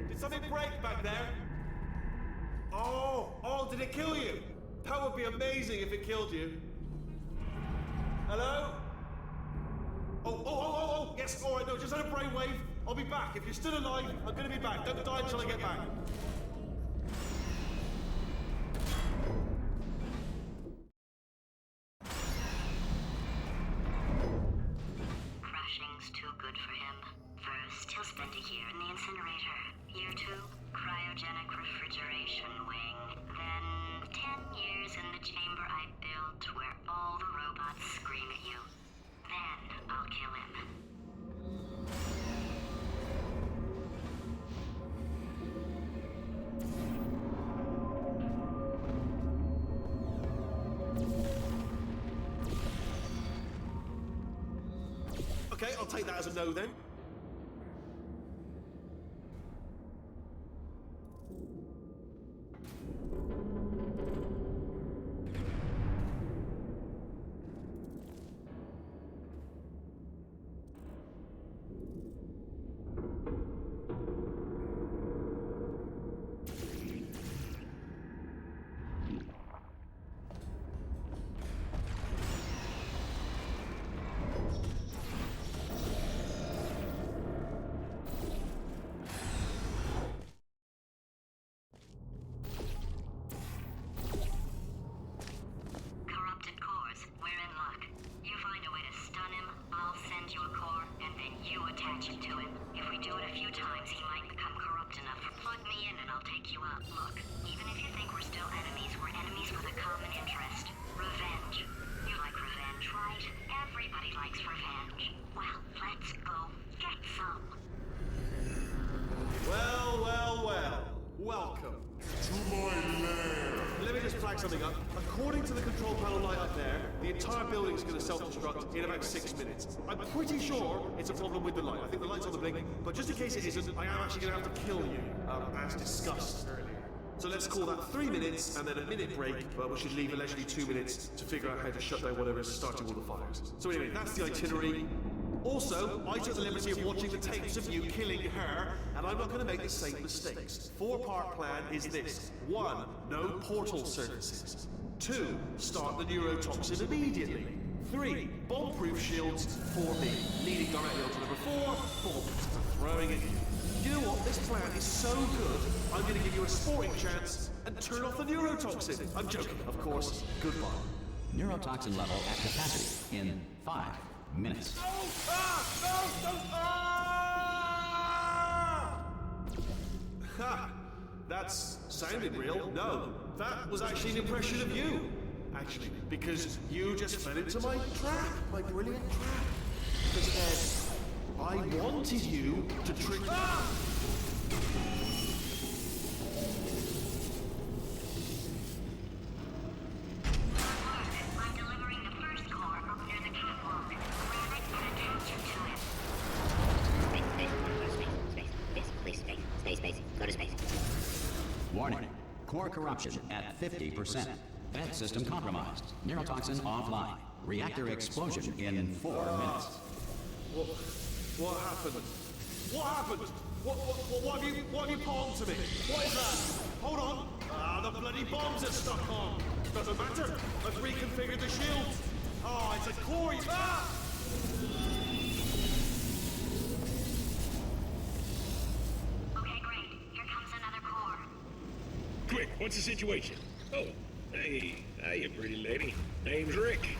Did something break back there? Oh, did it kill you? That would be amazing if it killed you. Hello? Oh, yes, all right, no, just had a brainwave. I'll be back. If you're still alive, I'm gonna be back. Don't die until I get back. Crashing's too good for him. First, he'll spend a year in the incinerator. Year 2, cryogenic refrigeration wing. Then 10 years in the chamber I built where all the robots scream at you. Then I'll kill him. Okay, I'll take that as a no then. I'll send you a core, and then you attach it to him. If we do it a few times, he might become corrupt enough. Plug me in and I'll take you out. Look, even if you think we're still enemies, we're enemies with a common interest. Revenge. You like revenge, right? Everybody likes revenge. Well, let's go get some. Well, well, well. Welcome to my lair. Let me just flag something up. According to the control panel light up there, the entire building is going to self-destruct in about 6 minutes. I'm pretty sure it's a problem with the light. I think the light's on the blink, but just in case it isn't, I am actually going to have to kill you, as discussed earlier. So let's call that 3 minutes and then a minute break, but we should leave allegedly 2 minutes to figure out how to shut down whatever's starting all the fires. So anyway, that's the itinerary. Also, I took the liberty of watching the tapes of you killing her, and I'm not going to make the same mistakes. 4-part plan is this. 1. No portal services. 2. Start the neurotoxin immediately. 3. Bomb-proof shields for me, leading directly on to number 4, bombs for throwing at you. You know what? This plan is so good, I'm going to give you a sporting chance and turn off the neurotoxin. I'm joking, of course. Goodbye. Neurotoxin level at capacity in 5 minutes. Ha! That's sounded real. No, that was actually an impression of you. Actually, because you just fell into my trap, my brilliant trap. Because I wanted you to trick. I'm delivering the first core up near the catwalk. Grab it and attach it to him. Space. Go to space. Warning. Core corruption at 50%. Vent system compromised. Neurotoxin offline. Reactor explosion in 4 minutes. What happened? What happened? What have you palmed to me? What is that? Hold on. The bloody bombs are stuck on. Doesn't matter. I've reconfigured the shield. Oh, it's a core. Okay, great. Here comes another core. Quick, what's the situation? Oh, hey, you pretty lady. Name's Rick.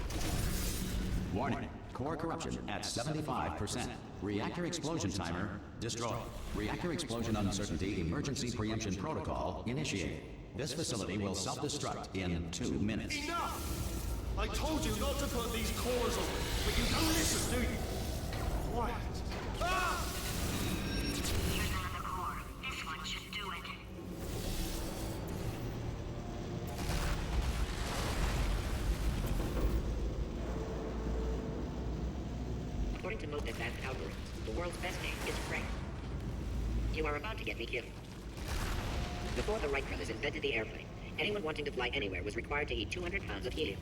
Warning. Core corruption at 75%. Reactor explosion timer destroyed. Reactor explosion uncertainty emergency preemption protocol initiated. This facility will self-destruct in 2 minutes. Enough! I told you not to put these cores on, but you don't listen, do you? Quiet. Here's another core. This one should do it. According to most advanced algorithms, the world's best name is Frank. You are about to get me killed. Before the Wright brothers invented the airplane, anyone wanting to fly anywhere was required to eat 200 pounds of helium.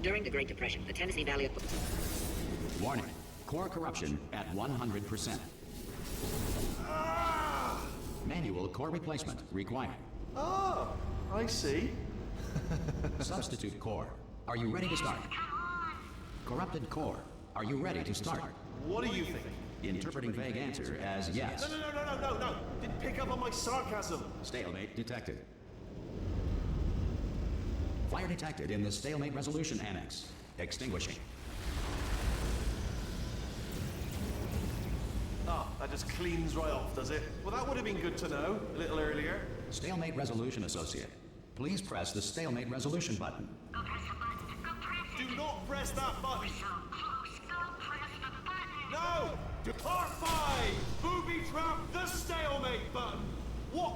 During the Great Depression, the Tennessee Valley of... Warning. Core corruption at 100%. Manual core replacement required. Oh, I see. Substitute core. Are you ready to start? Corrupted core. Are you ready to start? What do you think? Interpreting vague answer as yes. No. Didn't pick up on my sarcasm. Stalemate detected. Fire detected in the stalemate resolution annex. Extinguishing. That just cleans right off, does it? Well, that would have been good to know a little earlier. Stalemate resolution associate. Please press the stalemate resolution button. Go press the button. Go press it. Do not press that button. So close. Go press the button. No! Part 5! Booby trap the stalemate button! What?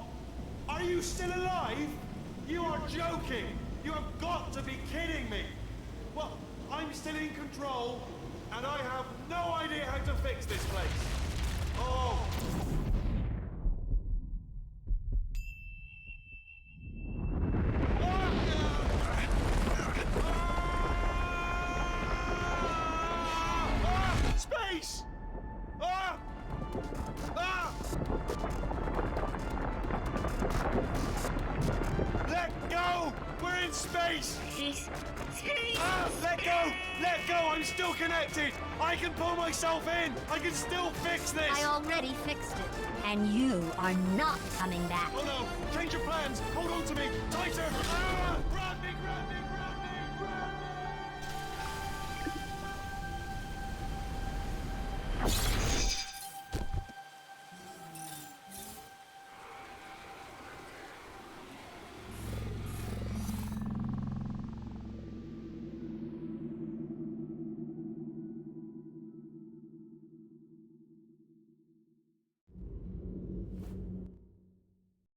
Are you still alive? You are joking! You have got to be kidding me! Well, I'm still in control, and I have no idea how to fix this place. Oh! Space! Let go! We're in space! Space! Let go! Let go! I'm still connected! I can pull myself in! I can still fix this! I already fixed it, and you are not coming back. Oh no! Change your plans! Hold on to me! Tighter! Grab me!